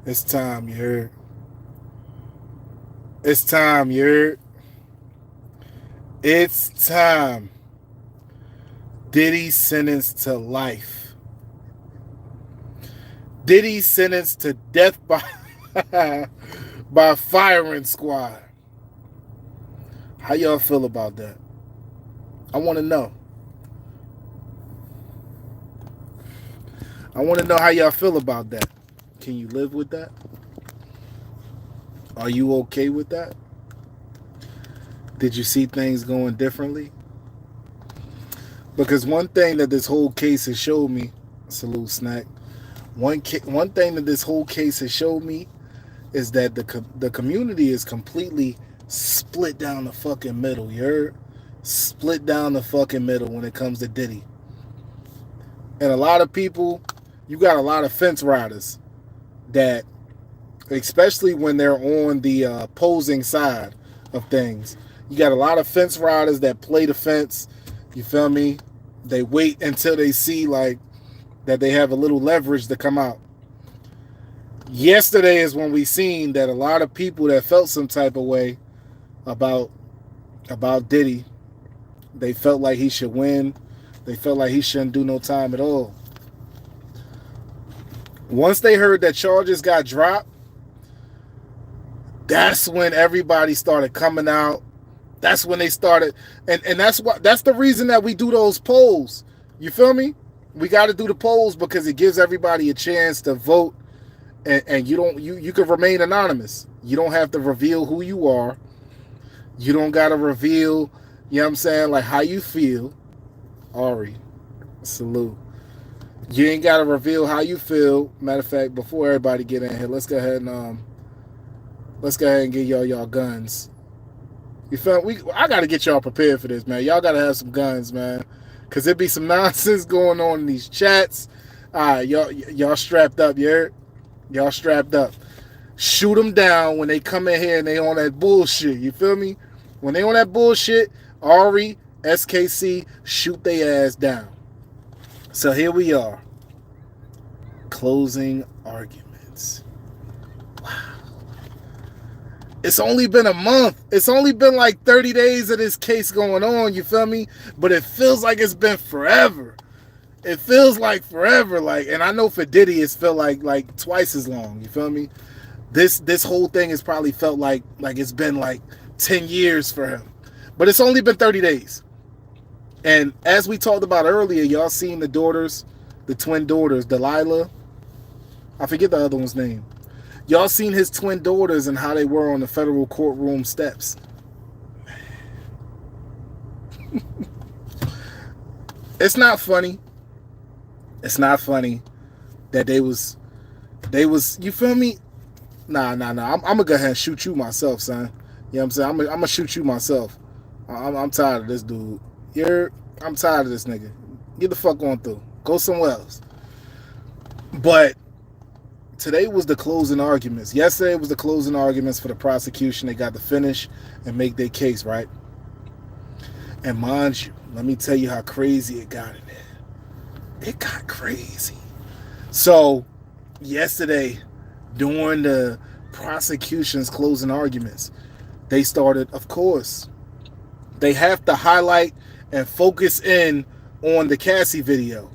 It's time, you heard? It's time, you heard? It's time. Diddy sentenced to life. Diddy sentenced to death by by firing squad. How y'all feel about that? I want to know. I want to know how y'all feel about that. Can you live with that? Are you okay with that? Did you see things going differently? Because one thing that this whole case has showed me, salute snack. One thing that this whole case has showed me is that the community is completely split down the fucking middle. You heard? Split down the fucking middle when it comes to Diddy. And a lot of people, you got a lot of fence riders that, especially when they're on the opposing side of things, you got a lot of fence riders that play the fence. You feel me? They wait until they see like that they have a little leverage to come out. Yesterday is when we seen that a lot of people that felt some type of way about Diddy, they felt like he should win. They felt like he shouldn't do no time at all. Once they heard that charges got dropped, that's when everybody started coming out. That's when they started, and that's the reason that we do those polls. You feel me? We got to do the polls because it gives everybody a chance to vote, and you can remain anonymous. You don't have to reveal who you are. You don't got to reveal, you know what I'm saying, like how you feel. Ari, salute. You ain't got to reveal how you feel. Matter of fact, before everybody get in here, let's go ahead and get y'all guns. You feel me? I got to get y'all prepared for this, man. Y'all got to have some guns, man, because there be some nonsense going on in these chats. All right, y'all strapped up, you heard? Y'all strapped up. Shoot them down when they come in here and they on that bullshit. You feel me? When they on that bullshit, Ari, SKC, shoot their ass down. So here we are. Closing arguments. Wow. It's only been a month. It's only been like 30 days of this case going on, you feel me? But it feels like it's been forever. It feels like forever. Like, and I know for Diddy it's felt like twice as long, you feel me? This whole thing has probably felt like it's been like 10 years for him. But it's only been 30 days. And as we talked about earlier, y'all seen the daughters, the twin daughters, Delilah. I forget the other one's name. Y'all seen his twin daughters and how they were on the federal courtroom steps. It's not funny. It's not funny that they was, you feel me? Nah. I'm gonna go ahead and shoot you myself, son. You know what I'm saying? I'm gonna shoot you myself. I'm tired of this dude. I'm tired of this nigga. Get the fuck on through. Go somewhere else. But today was the closing arguments. Yesterday was the closing arguments for the prosecution. They got to finish and make their case, right? And mind you, let me tell you how crazy it got in there. It got crazy. So yesterday, during the prosecution's closing arguments, they started, of course, they have to highlight and focus in on the Cassie video,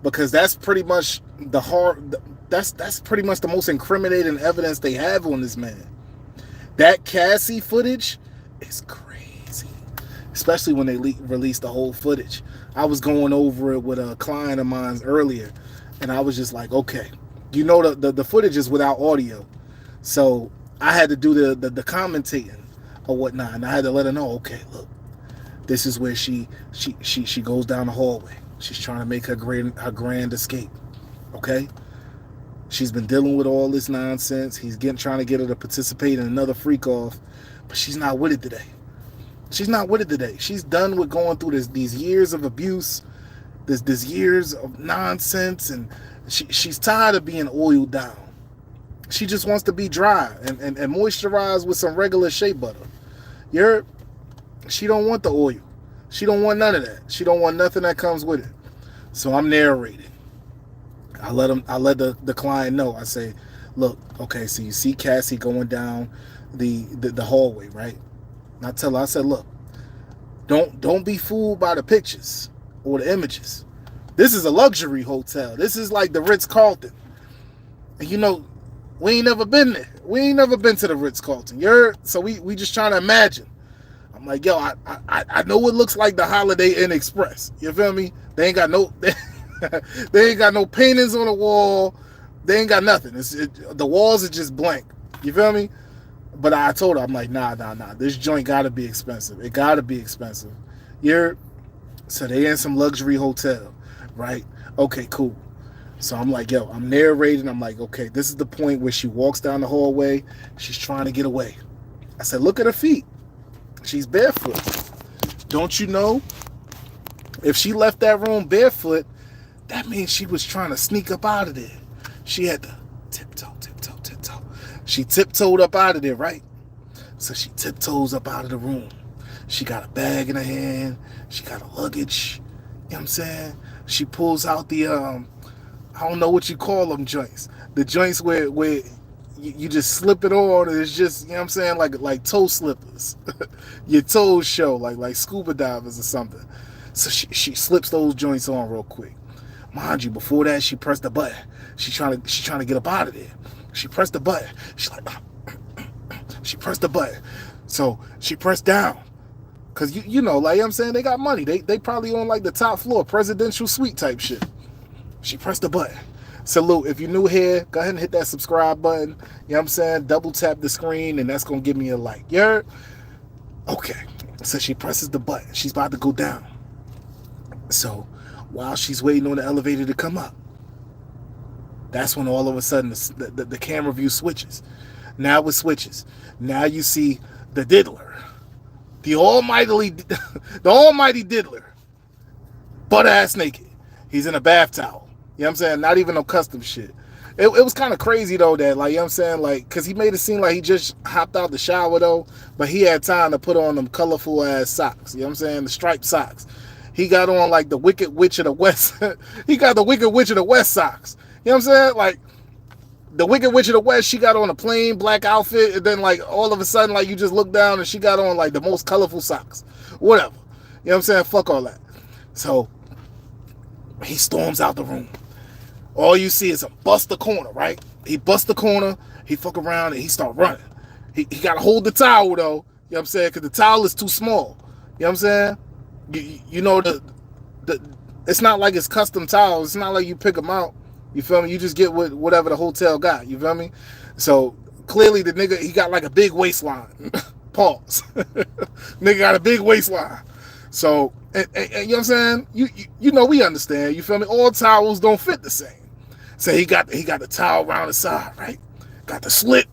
because that's pretty much that's pretty much the most incriminating evidence they have on this man. That Cassie footage is crazy, especially when they released the whole footage. I was going over it with a client of mine earlier, and I was just like, okay, you know, the footage is without audio, so I had to do the commentating or whatnot, and I had to let her know, okay, look, this is where she goes down the hallway. She's trying to make her grand escape. Okay? She's been dealing with all this nonsense. He's trying to get her to participate in another freak off, but she's not with it today. She's not with it today. She's done with going through these years of abuse, this years of nonsense, and she's tired of being oiled down. She just wants to be dry and moisturized with some regular shea butter. You heard? She don't want the oil. She don't want none of that. She don't want nothing that comes with it. So I'm narrating. I let the client know. I say, look, okay, so you see Cassie going down the hallway, right? And I tell her, I said, look, don't be fooled by the pictures or the images. This is a luxury hotel. This is like the Ritz-Carlton. And you know, we ain't never been there. We ain't never been to the Ritz-Carlton. So we just trying to imagine. I'm like, yo, I know it looks like the Holiday Inn Express. You feel me? They ain't got no they ain't got no paintings on the wall. They ain't got nothing. The walls are just blank. You feel me? But I told her, I'm like, nah. This joint gotta be expensive. It gotta be expensive. So they in some luxury hotel, right? Okay, cool. So I'm like, yo, I'm narrating. I'm like, okay, this is the point where she walks down the hallway. She's trying to get away. I said, look at her feet. She's barefoot. Don't you know? If she left that room barefoot, that means she was trying to sneak up out of there. She had to tiptoe. She tiptoed up out of there, right? So she tiptoes up out of the room. She got a bag in her hand. She got a luggage. You know what I'm saying? She pulls out the, I don't know what you call them joints. The joints where you just slip it on and it's just, you know what I'm saying, like toe slippers. Your toes show, like scuba divers or something. So she slips those joints on real quick. Mind you, before that, she pressed the button. She's trying to get up out of there. She pressed the button. She's like, she pressed the button. So she pressed down. Cause you know, like I'm saying, they got money. They probably on like the top floor, presidential suite type shit. She pressed the button. Salute. If you're new here, go ahead and hit that subscribe button. You know what I'm saying? Double tap the screen and that's gonna give me a like. You heard? Okay. So she presses the button. She's about to go down. So while she's waiting on the elevator to come up, that's when all of a sudden the camera view switches. Now it switches. Now you see the diddler. The almighty diddler. Butt ass naked. He's in a bath towel. You know what I'm saying? Not even no custom shit. It was kind of crazy though that, like, you know what I'm saying, like, because he made it seem like he just hopped out the shower though, but he had time to put on them colorful ass socks. You know what I'm saying? The striped socks. He got on like the Wicked Witch of the West. He got the Wicked Witch of the West socks. You know what I'm saying? Like, the Wicked Witch of the West, she got on a plain black outfit, and then like all of a sudden, like, you just look down and she got on like the most colorful socks. Whatever. You know what I'm saying? Fuck all that. So he storms out the room. All you see is a bust the corner, right? He busts the corner, he fuck around, and he start running. He got to hold the towel, though. You know what I'm saying? Because the towel is too small. You know what I'm saying? You know, it's not like it's custom towels. It's not like you pick them out. You feel me? You just get whatever the hotel got. You feel me? So clearly the nigga, he got like a big waistline. Pause. Nigga got a big waistline. So, and you know what I'm saying? You know, we understand. You feel me? All towels don't fit the same. So he got the towel around the side, right? Got the slit.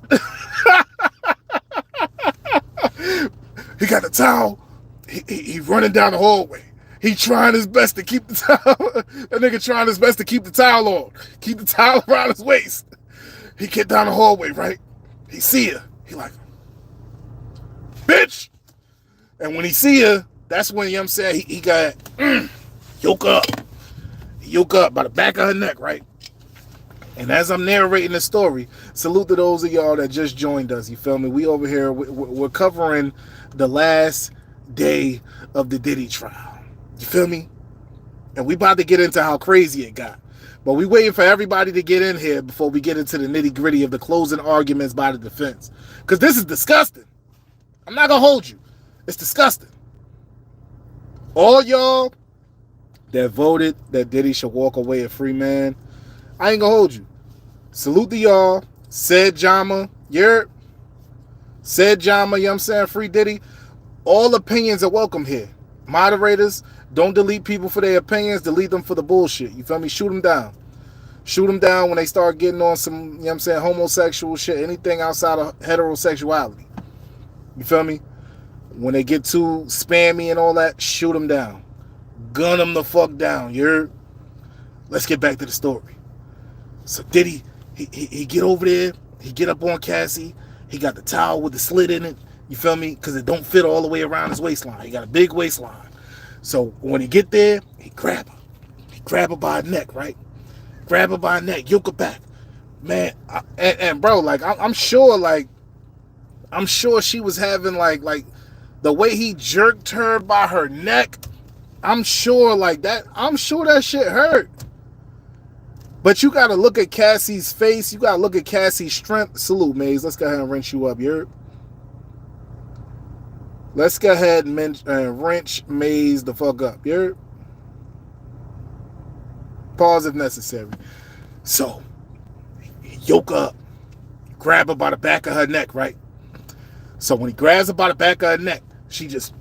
He got the towel. He running down the hallway. He trying his best to keep the towel. That nigga trying his best to keep the towel on. Keep the towel around his waist. He get down the hallway, right? He see her. He like, bitch. And when he see her, that's when, you know what I'm saying, he got yoke up. He yoke up by the back of her neck, right? And as I'm narrating the story, salute to those of y'all that just joined us. You feel me? We over here, we're covering the last day of the Diddy trial. You feel me? And we about to get into how crazy it got. But we waiting for everybody to get in here before we get into the nitty gritty of the closing arguments by the defense. Because this is disgusting. I'm not going to hold you. It's disgusting. All y'all that voted that Diddy should walk away a free man, I ain't going to hold you. Salute to y'all. Said Jama. Said Jama, you know what I'm saying? Free Diddy. All opinions are welcome here. Moderators, don't delete people for their opinions. Delete them for the bullshit. You feel me? Shoot them down. Shoot them down when they start getting on some, you know what I'm saying, homosexual shit. Anything outside of heterosexuality. You feel me? When they get too spammy and all that, shoot them down. Gun them the fuck down. Let's get back to the story. So Diddy, he get over there. He get up on Cassie. He got the towel with the slit in it. You feel me? Because it don't fit all the way around his waistline. He got a big waistline. So when he get there, he grab her. He grab her by her neck, right? Grab her by her neck, yoke her back. man. And bro, like I'm sure, like I'm sure she was having like the way he jerked her by her neck. I'm sure like that. I'm sure that shit hurt. But you got to look at Cassie's face. You got to look at Cassie's strength. Salute, Maze. Let's go ahead and wrench you up. Let's go ahead and wrench Maze the fuck up. Pause if necessary. So, yoke up. Grab her by the back of her neck, right? So when he grabs her by the back of her neck, she just,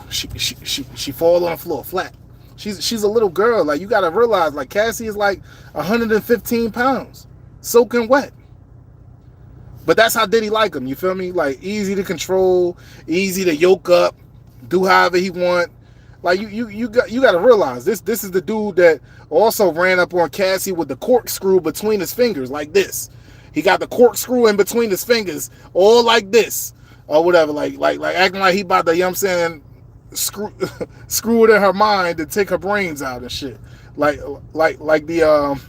she fall on the floor flat. She's a little girl. Like, you got to realize, like, Cassie is like 115 pounds, soaking wet. But that's how Diddy like him, you feel me? Like, easy to control, easy to yoke up, do however he want. Like, you got to realize, this is the dude that also ran up on Cassie with the corkscrew between his fingers, like this. He got the corkscrew in between his fingers, all like this, or whatever, like acting like he about to, you know what I'm saying, screw it in her mind to take her brains out and shit. Like the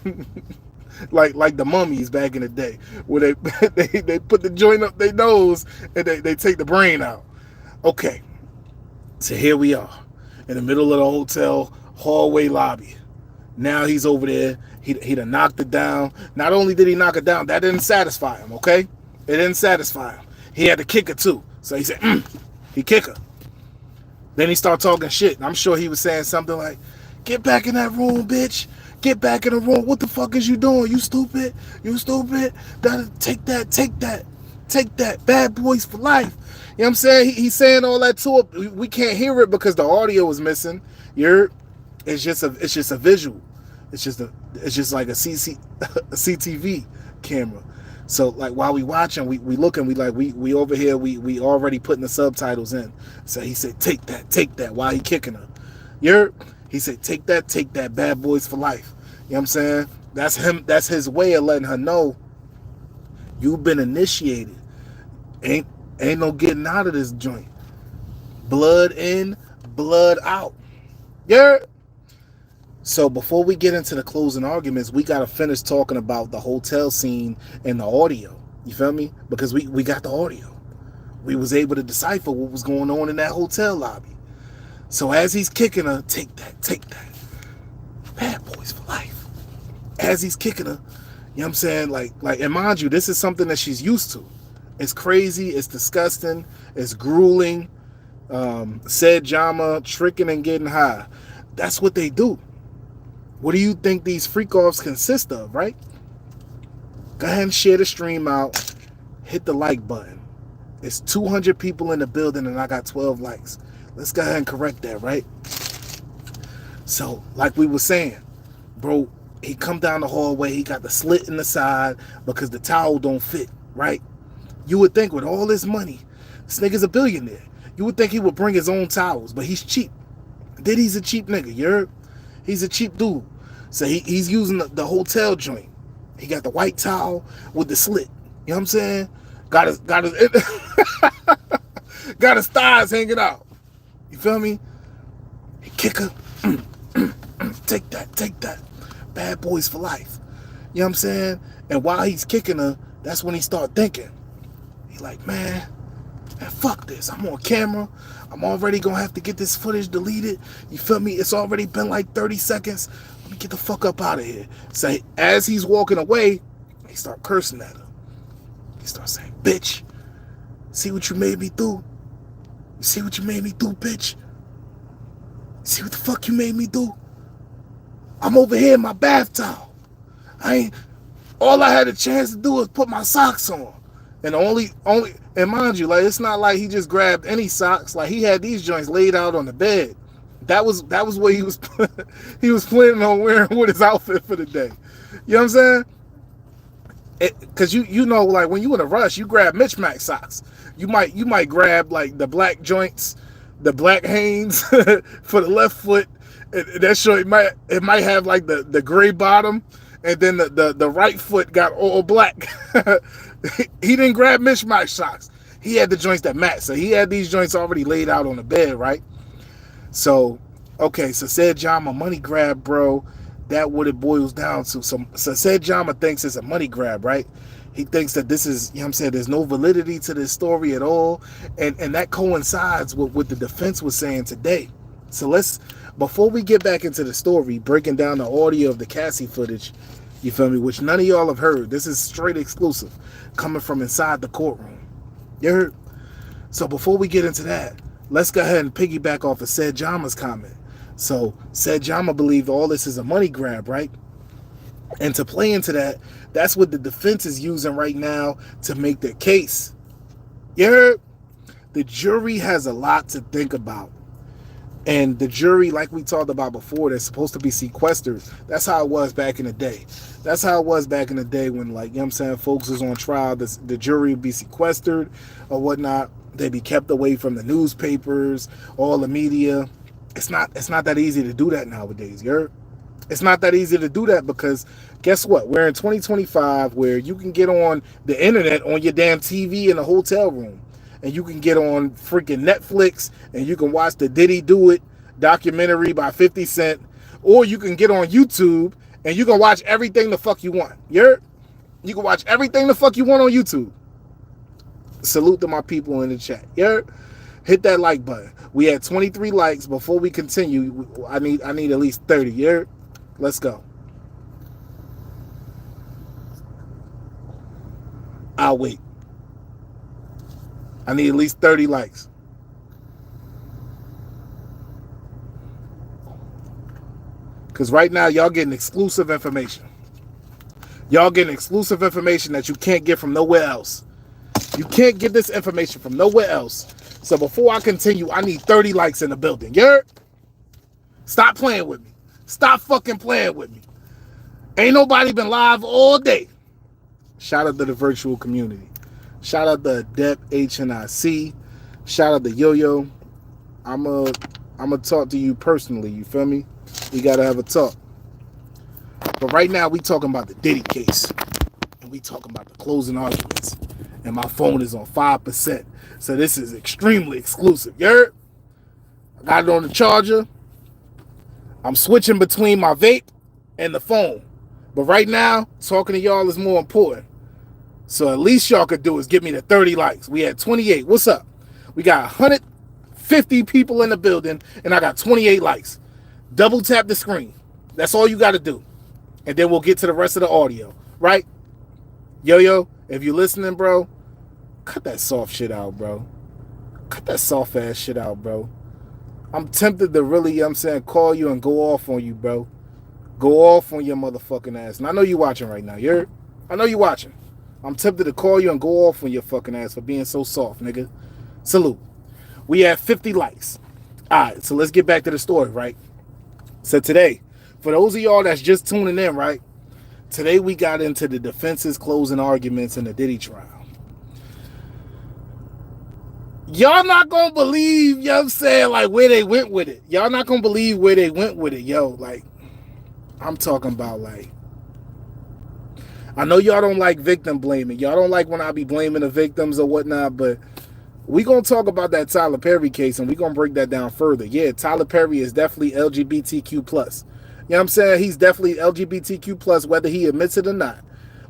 like the mummies back in the day, where they put the joint up their nose and they take the brain out. Okay, so here we are in the middle of the hotel hallway lobby. Now he's over there. He done knocked it down. Not only did he knock it down, that didn't satisfy him, okay? It didn't satisfy him. He had to kick her too. So he said, he kick her. Then he started talking shit. I'm sure he was saying something like, get back in that room, bitch. Get back in the room. What the fuck is you doing? You stupid. You stupid. Take that. Take that. Take that. Bad boys for life. You know what I'm saying? He's saying all that to her. We can't hear it because the audio is missing. It's just a visual. It's just like a CTV camera. So like while we watching, we looking, we over here, we already putting the subtitles in. So he said, take that while he kicking her. He said, take that, bad boys for life. You know what I'm saying? That's him, that's his way of letting her know you've been initiated. Ain't no getting out of this joint. Blood in, blood out. So before we get into the closing arguments, we got to finish talking about the hotel scene and the audio. You feel me? Because we got the audio. We was able to decipher what was going on in that hotel lobby. So as he's kicking her, take that. Bad boys for life. As he's kicking her, you know what I'm saying? Like, and mind you, this is something that she's used to. It's crazy. It's disgusting. It's grueling. Said Jama, tricking and getting high. That's what they do. What do you think these freak-offs consist of, right? Go ahead and share the stream out. Hit the like button. It's 200 people in the building and I got 12 likes. Let's go ahead and correct that, right? So, like we were saying, bro, he come down the hallway. He got the slit in the side because the towel don't fit, right? You would think with all this money, this nigga's a billionaire. You would think he would bring his own towels, but he's cheap. Diddy's a cheap nigga, He's a cheap dude. So he's using the hotel joint. He got the white towel with the slit. You know what I'm saying? Got his got his thighs hanging out. You feel me? He kick her. Take that. Bad boys for life. You know what I'm saying? And while he's kicking her, that's when he start thinking. He like, man, fuck this. I'm on camera. I'm already gonna have to get this footage deleted. You feel me? It's already been like 30 seconds. Let me get the fuck up out of here. So as he's walking away, he start cursing at her. He starts saying, bitch, see what you made me do? You see what you made me do, bitch? See what the fuck you made me do? I'm over here in my bath towel. All I had a chance to do was put my socks on. And and mind you, like, it's not like he just grabbed any socks. Like, he had these joints laid out on the bed. That was what he was he was planning on wearing with his outfit for the day. You know what I'm saying? Because you know, like, when you in a rush, you grab mismatch socks. You might grab like the black joints, the black Hanes for the left foot. That show it might have like the gray bottom, and then the right foot got all black. He didn't grab mismatch socks. He had the joints that match. So he had these joints already laid out on the bed, right? So, okay, so said John, my money grab, bro. that what it boils down to. So said Jama thinks it's a money grab, right? He thinks that this is, you know what I'm saying, there's no validity to this story at all. And that coincides with what the defense was saying today. So before we get back into the story, breaking down the audio of the Cassie footage, you feel me, which none of y'all have heard. This is straight exclusive, coming from inside the courtroom. You heard? So before we get into that, let's go ahead and piggyback off of said Jama's comment. So said Jama believed all this is a money grab, right? And to play into that, that's what the defense is using right now to make their case. You heard? The jury has a lot to think about. And the jury, like we talked about before, they're supposed to be sequestered. That's how it was back in the day. That's how it was back in the day when, like, you know what I'm saying, folks was on trial. The jury would be sequestered or whatnot. They'd be kept away from the newspapers, all the media. It's not that easy to do that nowadays, you heard? It's not that easy to do that because guess what? We're in 2025 where you can get on the internet on your damn TV in a hotel room. And you can get on freaking Netflix and you can watch the Diddy Do It documentary by 50 Cent. Or you can get on YouTube and you can watch everything the fuck you want. You can watch everything the fuck you want on YouTube. Salute to my people in the chat. Hit that like button. We had 23 likes. Before we continue, I need at least 30. Let's go. I'll wait. I need at least 30 likes. Because right now, y'all getting exclusive information. Y'all getting exclusive information that you can't get from nowhere else. You can't get this information from nowhere else. So before I continue, I need 30 likes in the building. Stop playing with me. Stop fucking playing with me. Ain't nobody been live all day. Shout out to the virtual community. Shout out to Adept HNIC. Shout out to Yo-Yo. I'm talk to you personally, you feel me? We gotta have a talk. But right now we talking about the Diddy case. And we talking about the closing arguments. And my phone is on 5%. So this is extremely exclusive. You heard? I got it on the charger. I'm switching between my vape and the phone. But right now, talking to y'all is more important. So at least y'all could do is give me the 30 likes. We had 28. What's up? We got 150 people in the building, and I got 28 likes. Double tap the screen. That's all you got to do. And then we'll get to the rest of the audio, right? Yo-Yo, if you're listening, bro, cut that soft shit out, bro. Cut that soft ass shit out, bro. I'm tempted to really, you know what I'm saying, call you and go off on you, bro. Go off on your motherfucking ass. And I know you watching right now. I know you watching. I'm tempted to call you and go off on your fucking ass for being so soft, nigga. Salute. We have 50 likes. All right, so let's get back to the story, right? So today, for those of y'all that's just tuning in, right? Today we got into the defense's closing arguments in the Diddy trial. Y'all not gonna believe, you know what I'm saying, like where they went with it. Y'all not gonna believe where they went with it, yo. Like, I'm talking about, like, I know y'all don't like victim blaming. Y'all don't like when I be blaming the victims or whatnot, but we gonna talk about that Tyler Perry case and we gonna break that down further. Yeah, Tyler Perry is definitely LGBTQ+. You know what I'm saying? He's definitely LGBTQ+, whether he admits it or not.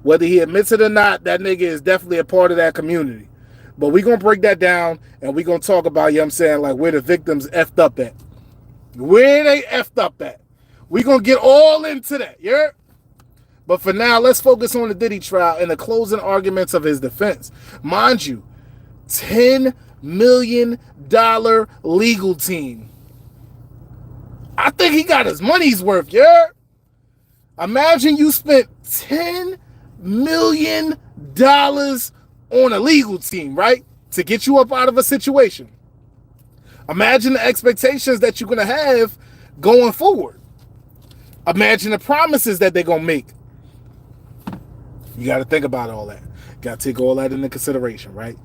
Whether he admits it or not, that nigga is definitely a part of that community. But we gonna break that down and we gonna talk about, you know what I'm saying, like where the victims effed up at. Where they effed up at. We gonna get all into that, yeah? But for now, let's focus on the Diddy trial and the closing arguments of his defense. Mind you, $10 million legal team. I think he got his money's worth, yeah? Imagine you spent $10 million on a legal team, right? To get you up out of a situation. Imagine the expectations that you're going to have going forward. Imagine the promises that they're going to make. You got to think about all that. Got to take all that into consideration, right?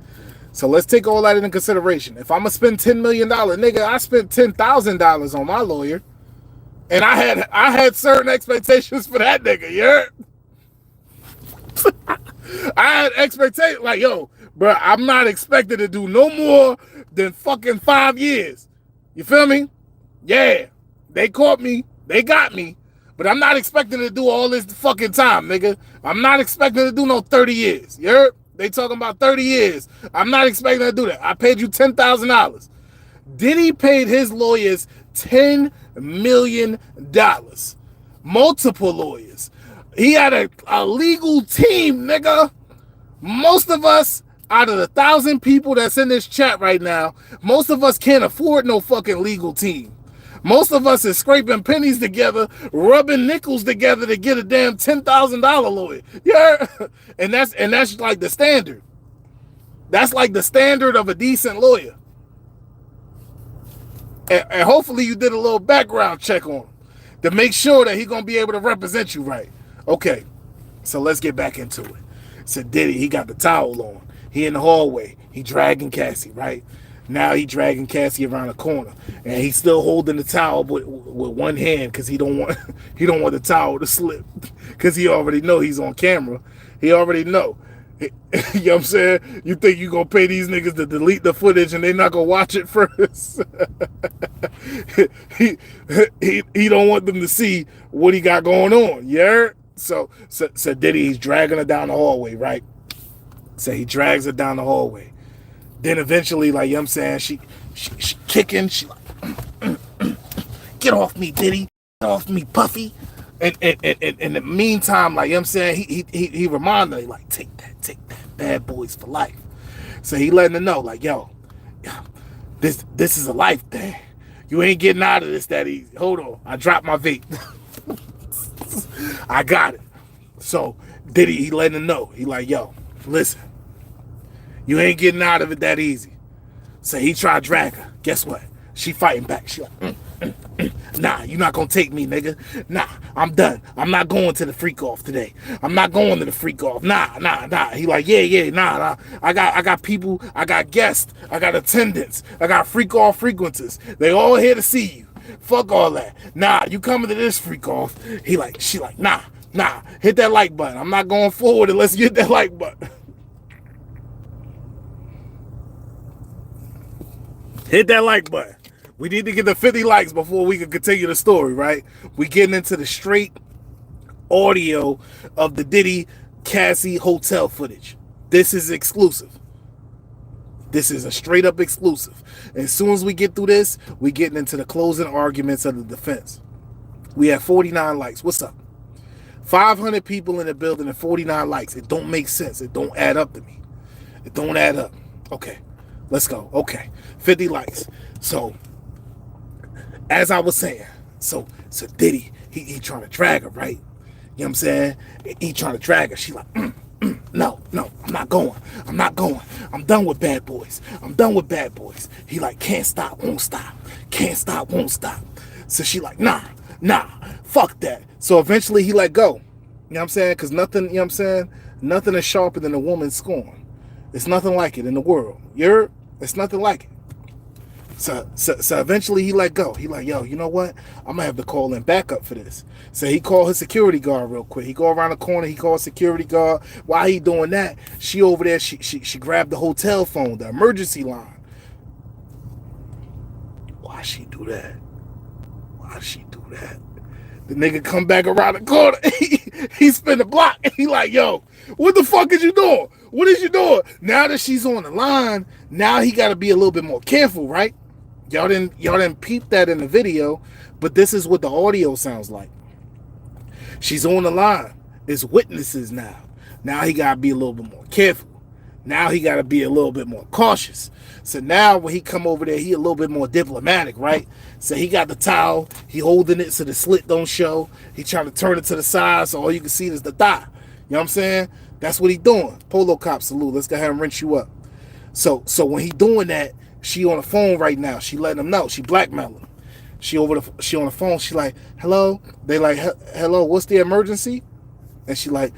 So let's take all that into consideration. If I'm going to spend $10 million, nigga, I spent $10,000 on my lawyer. And I had certain expectations for that nigga, yeah? I had expectations, like, yo, bro, I'm not expected to do no more than fucking 5 years. You feel me? Yeah, they caught me. They got me. But I'm not expecting to do all this fucking time, nigga. I'm not expecting to do no 30 years. You heard? They talking about 30 years. I'm not expecting to do that. I paid you $10,000. Diddy paid his lawyers $10 million. Multiple lawyers. He had a legal team, nigga. Most of us, out of the 1,000 people that's in this chat right now, most of us can't afford no fucking legal team. Most of us is scraping pennies together, rubbing nickels together to get a damn $10,000 lawyer. Yeah, and that's like the standard. That's like the standard of a decent lawyer. And hopefully you did a little background check on him to make sure that he's gonna be able to represent you right. Okay, so let's get back into it. So Diddy, he got the towel on. He in the hallway. He dragging Cassie, right? Now he dragging Cassie around the corner, and he's still holding the towel with one hand because he don't want the towel to slip because he already know he's on camera. He already know. You know what I'm saying? You think you gonna pay these niggas to delete the footage and they not gonna watch it first? he don't want them to see what he got going on. You heard? So Diddy, he's dragging her down the hallway, right? So he drags her down the hallway. Then eventually, like, you know what I'm saying, she kicking, she like, get off me, Diddy, get off me, Puffy. And in the meantime, like, you know what I'm saying, he reminded her, like, take that, bad boys for life. So he letting her know, like, yo, this is a life thing. You ain't getting out of this that easy. Hold on, I dropped my vape. I got it. So Diddy, he letting her know. He like, yo, listen, you ain't getting out of it that easy. So he tried to drag her. Guess what? She fighting back. She like, nah, you not gonna take me, nigga. Nah, I'm done. I'm not going to the freak off today. I'm not going to the freak off. Nah. He like, yeah, nah. I got people, I got guests, I got attendants, I got freak off frequencies. They all here to see you. Fuck all that. Nah, you coming to this freak off. She like, nah. Hit that like button. I'm not going forward unless you hit that like button. Hit that like button. We need to get the 50 likes before we can continue the story, right? We getting into the straight audio of the Diddy Cassie hotel footage. This is exclusive. This is a straight up exclusive. As soon as we get through this, we getting into the closing arguments of the defense. We have 49 likes. What's up? 500 people in the building and 49 likes. It don't make sense. It don't add up to me. It don't add up. Okay, let's go. Okay, 50 likes. So, as I was saying, so Diddy, he trying to drag her, right? You know what I'm saying? He trying to drag her. She like, no, I'm not going. I'm done with bad boys. He like, can't stop, won't stop. Can't stop, won't stop. So she like, nah, fuck that. So eventually he let go. You know what I'm saying? Because nothing, you know what I'm saying? Nothing is sharper than a woman's scorn. It's nothing like it in the world. It's nothing like it. So eventually he let go. He like, yo, you know what? I'm gonna have to call in backup for this. So he called his security guard real quick. He go around the corner, he called security guard. While he doing that, she over there, she grabbed the hotel phone, the emergency line. Why she do that? The nigga come back around the corner. He spin the block. He like, yo, what the fuck is you doing? What is you doing? Now that she's on the line, now he got to be a little bit more careful, right? Y'all didn't peep that in the video, but this is what the audio sounds like. She's on the line. There's witnesses now. Now he got to be a little bit more careful. Now he got to be a little bit more cautious. So now when he come over there, he a little bit more diplomatic, right? So he got the towel. He holding it so the slit don't show. He trying to turn it to the side so all you can see is the thigh. You know what I'm saying? That's what he doing. Polo cop salute. Let's go ahead and rinse you up. So when he doing that, she on the phone right now. She letting him know. She blackmailing him. She on the phone. She like, hello? They like, hello, what's the emergency? And she like,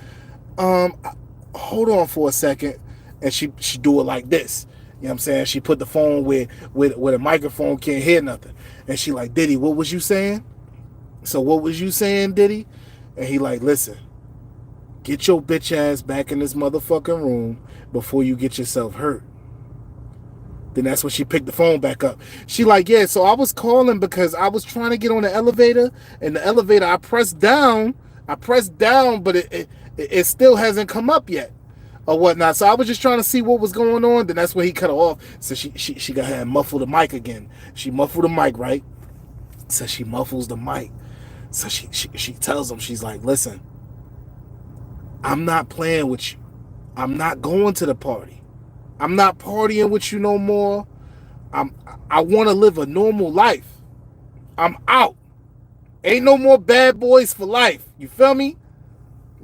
hold on for a second. And she do it like this. You know what I'm saying? She put the phone where a microphone can't hear nothing. And she like, Diddy, what was you saying? So what was you saying, Diddy? And he like, listen, get your bitch ass back in this motherfucking room before you get yourself hurt. Then that's when she picked the phone back up. She like, yeah, so I was calling because I was trying to get on the elevator, and the elevator, I pressed down, but it still hasn't come up yet or whatnot. So I was just trying to see what was going on. Then that's when he cut her off. So she got her muffle the mic again. She muffled the mic, right? So she muffles the mic. So she tells him, she's like, listen, I'm not playing with you. I'm not going to the party. I'm not partying with you no more. I want to live a normal life. I'm out. Ain't no more bad boys for life. You feel me?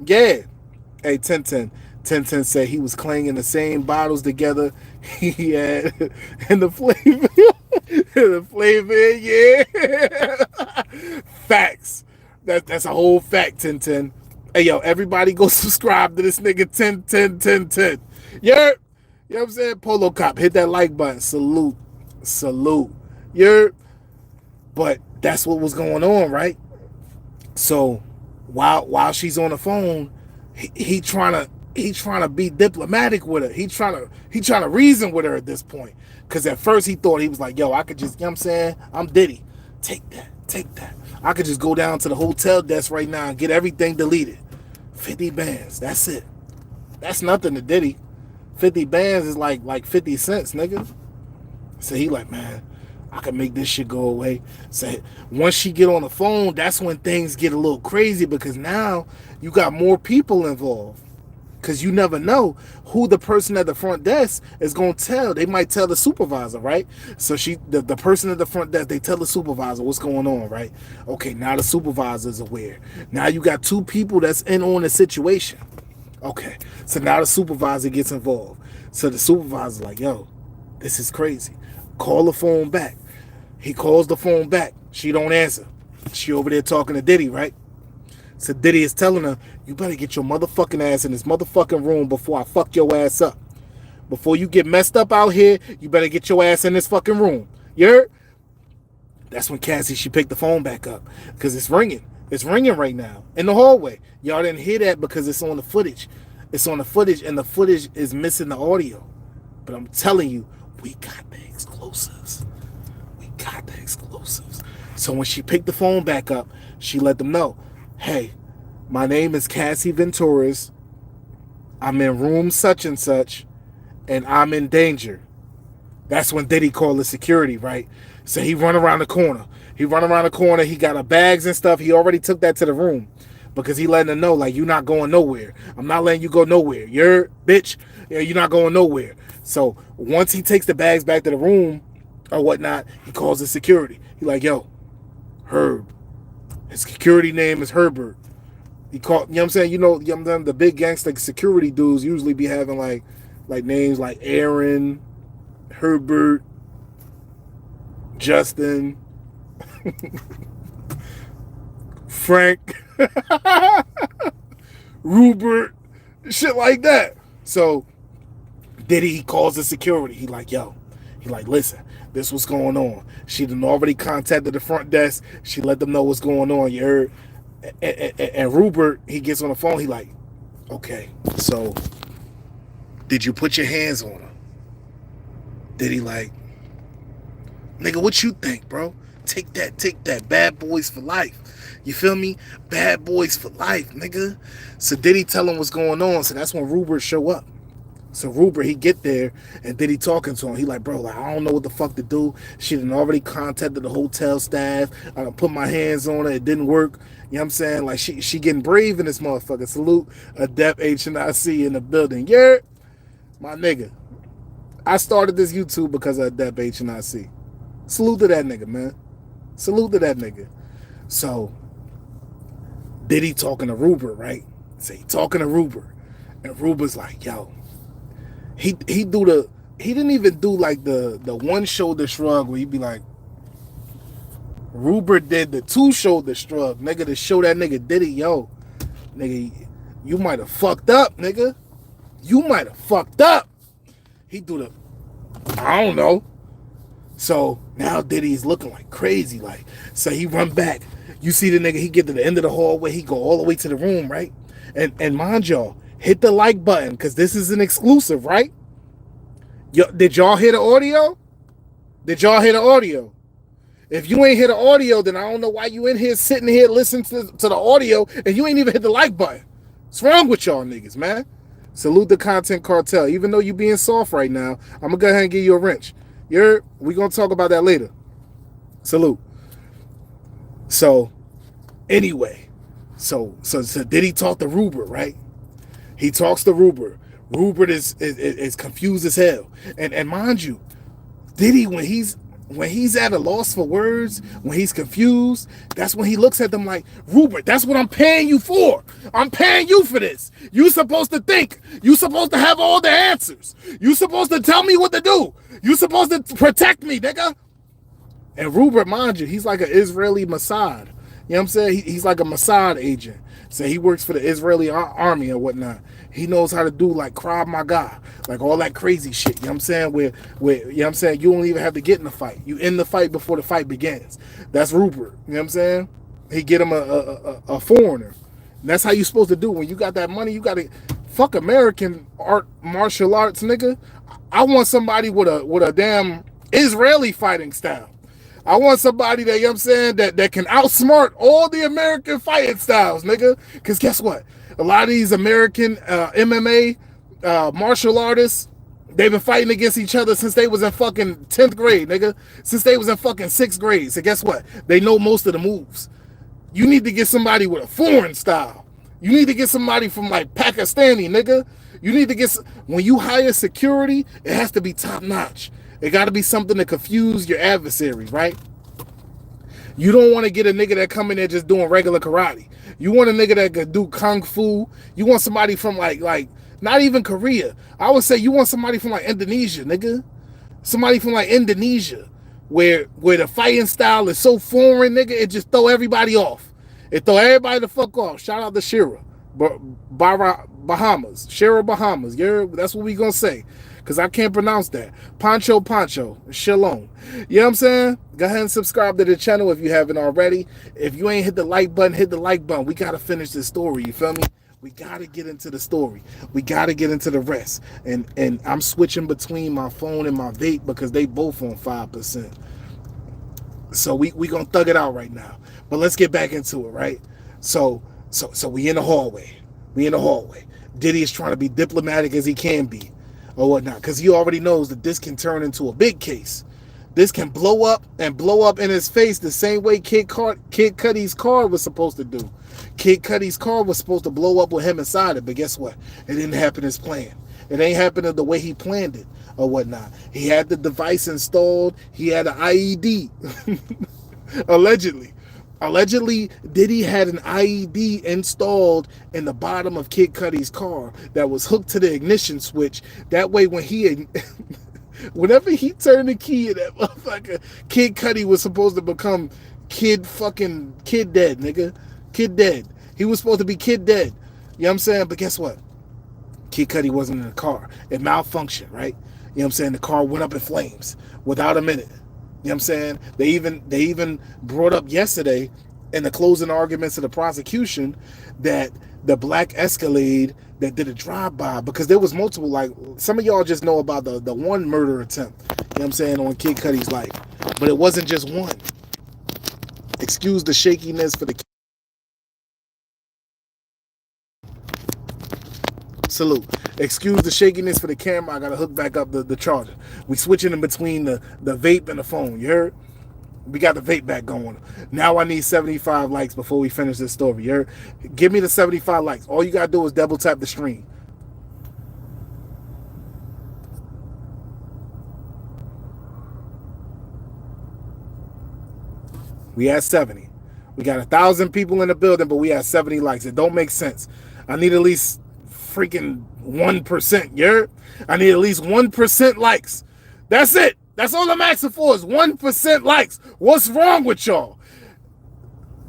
Yeah. Hey, 1010. 1010 said he was clanging the same bottles together he had in the flavor. The flavor, yeah. Facts. That's a whole fact, 1010. Hey, yo, everybody go subscribe to this nigga 1010. Yeah. You know what I'm saying? Polo Cop, hit that like button. Salute. But that's what was going on, right? So while she's on the phone, he trying to be diplomatic with her. He trying to reason with her at this point. Cause at first he thought, he was like, yo, I could just, you know what I'm saying? I'm Diddy. Take that. I could just go down to the hotel desk right now and get everything deleted. 50 bands. That's it. That's nothing to Diddy. 50 bands is like 50 cents, nigga. So he like, man, I can make this shit go away. So once she get on the phone, that's when things get a little crazy, because now you got more people involved. Because you never know who the person at the front desk is going to tell. They might tell the supervisor, right? So the person at the front desk, they tell the supervisor what's going on, right? Okay, now the supervisor is aware. Now you got two people that's in on the situation. Okay, so now the supervisor gets involved. So the supervisor's like, yo, this is crazy. Call the phone back. He calls the phone back. She don't answer. She over there talking to Diddy, right? So Diddy is telling her, you better get your motherfucking ass in this motherfucking room before I fuck your ass up. Before you get messed up out here, you better get your ass in this fucking room. You heard? That's when Cassie, she picked the phone back up, because it's ringing. It's ringing right now in the hallway. Y'all didn't hear that because it's on the footage. It's on the footage, and the footage is missing the audio. But I'm telling you, we got the exclusives. So when she picked the phone back up, she let them know, hey, my name is Cassie Venturas. I'm in room such and such, and I'm in danger. That's when Diddy called the security, right? So he run around the corner. He got her bags and stuff. He already took that to the room, because he letting her know, like, you're not going nowhere. I'm not letting you go nowhere. You're, bitch, you're not going nowhere. So once he takes the bags back to the room or whatnot, he calls the security. He like, yo, Herb. His security name is Herbert. He called, you know what I'm saying? You know, the big gangster security dudes usually be having like names like Aaron, Herbert, Justin, Frank, Rupert, shit like that. So Diddy, he calls the security. He like, listen, this what's going on. She done already contacted the front desk. She let them know what's going on. You heard? And Rupert, he gets on the phone. He like, okay, so did you put your hands on her? Diddy like, nigga, what you think, bro? Take that. Bad boys for life. You feel me? Bad boys for life, nigga. So Diddy tell him what's going on. So that's when Rupert show up. So Rupert, he get there, and Diddy talking to him. He like, bro, like, I don't know what the fuck to do. She done already contacted the hotel staff. I done put my hands on her. It didn't work. You know what I'm saying? Like, she getting brave in this motherfucker. Salute Adept HNIC in the building. Yeah, my nigga. I started this YouTube because of Adept HNIC. Salute to that nigga, man. Salute to that nigga. So Diddy talking to Rupert, right? So he talking to Rupert, and Rupert's like, yo, he didn't even do like the one shoulder shrug where he'd be like, Rupert did the two shoulder shrug, nigga, to show that nigga Diddy, yo, nigga, you might have fucked up, nigga. You might have fucked up. He do the, I don't know. So now Diddy's looking like crazy, like, so he run back. You see the nigga, he get to the end of the hallway, he go all the way to the room, right? And mind y'all, hit the like button, because this is an exclusive, right? Did y'all hear the audio? Did y'all hear the audio? If you ain't hear the audio, then I don't know why you in here sitting here listening to the audio and you ain't even hit the like button. What's wrong with y'all niggas, man? Salute the content cartel. Even though you being soft right now, I'm gonna go ahead and give you a wrench. We gonna talk about that later. Salute. So, anyway, so Diddy talk to Rupert, right? He talks to Rupert. Rupert is confused as hell. And mind you, Diddy, when he's at a loss for words, when he's confused, that's when he looks at them like, Rupert, that's what I'm paying you for. I'm paying you for this. You supposed to think. You supposed to have all the answers. You supposed to tell me what to do. You supposed to protect me, nigga. And Rupert, mind you, he's like an Israeli Mossad. You know what I'm saying? He's like a Mossad agent. So he works for the Israeli army and whatnot. He knows how to do like Krav Maga, like all that crazy shit. You know what I'm saying? Where you know what I'm saying? You don't even have to get in the fight. You end the fight before the fight begins. That's Rupert. You know what I'm saying? He get him a foreigner. And that's how you supposed to do. When you got that money, you got to fuck American martial arts, nigga. I want somebody with a damn Israeli fighting style. I want somebody that, you know what I'm saying, that can outsmart all the American fighting styles, nigga. Because guess what? A lot of these American MMA martial artists, they've been fighting against each other since they was in fucking 10th grade, nigga. Since they was in fucking 6th grade. So guess what? They know most of the moves. You need to get somebody with a foreign style. You need to get somebody from like Pakistani, nigga. You need to get, when you hire security, it has to be top notch. It got to be something to confuse your adversary, right? You don't want to get a nigga that come in there just doing regular karate. You want a nigga that could do kung fu. You want somebody from like not even Korea. I would say you want somebody from like Indonesia, nigga. Somebody from like Indonesia, where the fighting style is so foreign, nigga, it just throw everybody off. It throw everybody the fuck off. Shout out to Shira, Bahamas, Shira Bahamas. That's what we gonna say. Because I can't pronounce that. Pancho, Shalom. You know what I'm saying? Go ahead and subscribe to the channel if you haven't already. If you ain't hit the like button, hit the like button. We got to finish this story, you feel me? We got to get into the story. We got to get into the rest. And I'm switching between my phone and my vape because they both on 5%. So we going to thug it out right now. But let's get back into it, right? So we in the hallway. Diddy is trying to be diplomatic as he can be. Or whatnot, because he already knows that this can turn into a big case. This can blow up in his face the same way Kid Cudi's car was supposed to do. Kid Cudi's car was supposed to blow up with him inside it, but guess what? It didn't happen as planned. It ain't happening the way he planned it or whatnot. He had the device installed. He had an IED. Allegedly, Diddy had an IED installed in the bottom of Kid Cudi's car that was hooked to the ignition switch. That way, whenever he turned the key in that motherfucker, Kid Cudi was supposed to become kid dead, nigga. Kid dead. He was supposed to be kid dead. You know what I'm saying? But guess what? Kid Cudi wasn't in the car. It malfunctioned, right? You know what I'm saying? The car went up in flames without a minute. You know what I'm saying? They even brought up yesterday in the closing arguments of the prosecution that the black Escalade that did a drive-by, because there was multiple, like some of y'all just know about the one murder attempt, you know what I'm saying, on Kid Cudi's life. But it wasn't just one. Excuse the shakiness for the salute. Excuse the shakiness for the camera. I gotta hook back up the charger. We switching in between the vape and the phone. You heard? We got the vape back going. Now I need 75 likes before we finish this story. You heard? Give me the 75 likes. All you gotta do is double tap the stream. We had 70. We got 1,000 people in the building, but we had 70 likes. It don't make sense. I need at least freaking 1%. You heard? I need at least 1% likes. That's it. That's all I'm asking for is 1% likes. What's wrong with y'all?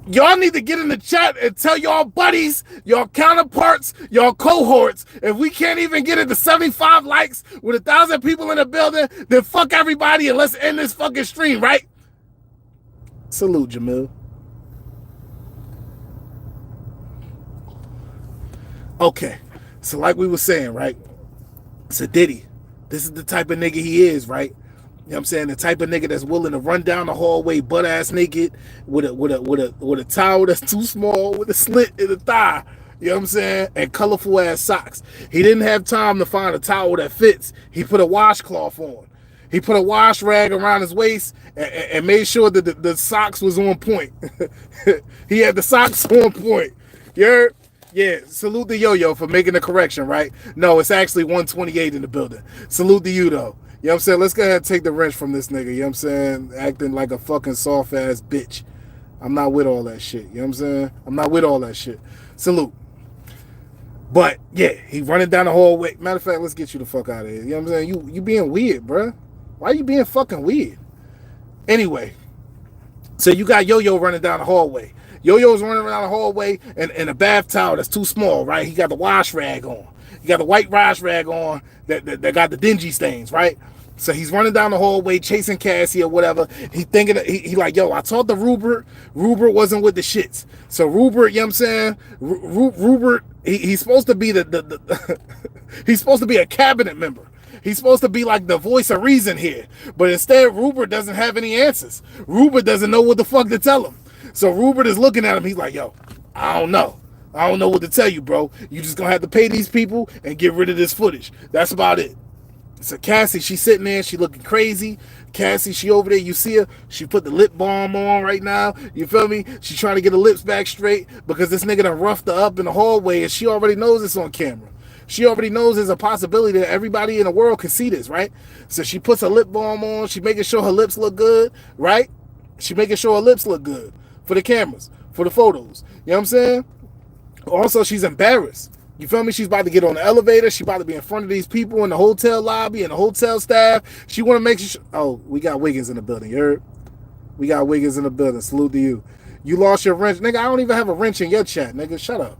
Y'all need to get in the chat and tell y'all buddies, y'all counterparts, y'all cohorts. If we can't even get it to 75 likes with 1,000 people in the building, then fuck everybody and let's end this fucking stream, right? Salute, Jamil. Okay, so like we were saying, right? So Diddy, this is the type of nigga he is, right? know what I'm saying? The type of nigga that's willing to run down the hallway butt ass naked with a towel that's too small with a slit in the thigh. You know what I'm saying? And colorful ass socks. He didn't have time to find a towel that fits. He put a washcloth on. He put a wash rag around his waist and made sure that the socks was on point. He had the socks on point. You heard? Yeah, salute to Yo-Yo for making the correction, right? No, it's actually 128 in the building. Salute to you, though. You know what I'm saying? Let's go ahead and take the wrench from this nigga. You know what I'm saying? Acting like a fucking soft-ass bitch. I'm not with all that shit. You know what I'm saying? I'm not with all that shit. Salute. But, yeah, he running down the hallway. Matter of fact, let's get you the fuck out of here. You know what I'm saying? You being weird, bruh. Why you being fucking weird? Anyway, so you got Yo-Yo running down the hallway. Yo-Yo's running around the hallway in a bath towel that's too small, right? He got the wash rag on. He got the white wash rag on that got the dingy stains, right? So he's running down the hallway chasing Cassie or whatever. He thinking, he like, yo, I talked to Rupert. Rupert wasn't with the shits. So Rupert, you know what I'm saying? Rupert, he's supposed to be he's supposed to be a cabinet member. He's supposed to be like the voice of reason here. But instead, Rupert doesn't have any answers. Rupert doesn't know what the fuck to tell him. So Rupert is looking at him. He's like, yo, I don't know. I don't know what to tell you, bro. You just gonna have to pay these people and get rid of this footage. That's about it. So Cassie, she's sitting there. She looking crazy. Cassie, she over there. You see her. She put the lip balm on right now. You feel me? She trying to get her lips back straight because this nigga done roughed her up in the hallway and she already knows it's on camera. She already knows there's a possibility that everybody in the world can see this, right? So she puts her lip balm on. She making sure her lips look good, right? She making sure her lips look good for the cameras, for the photos. You know what I'm saying? Also, she's embarrassed. You feel me? She's about to get on the elevator. She about to be in front of these people in the hotel lobby and the hotel staff. She want to make sure. Oh, we got Wiggins in the building. You heard? We got Wiggins in the building. Salute to you. You lost your wrench. Nigga, I don't even have a wrench in your chat, nigga. Shut up.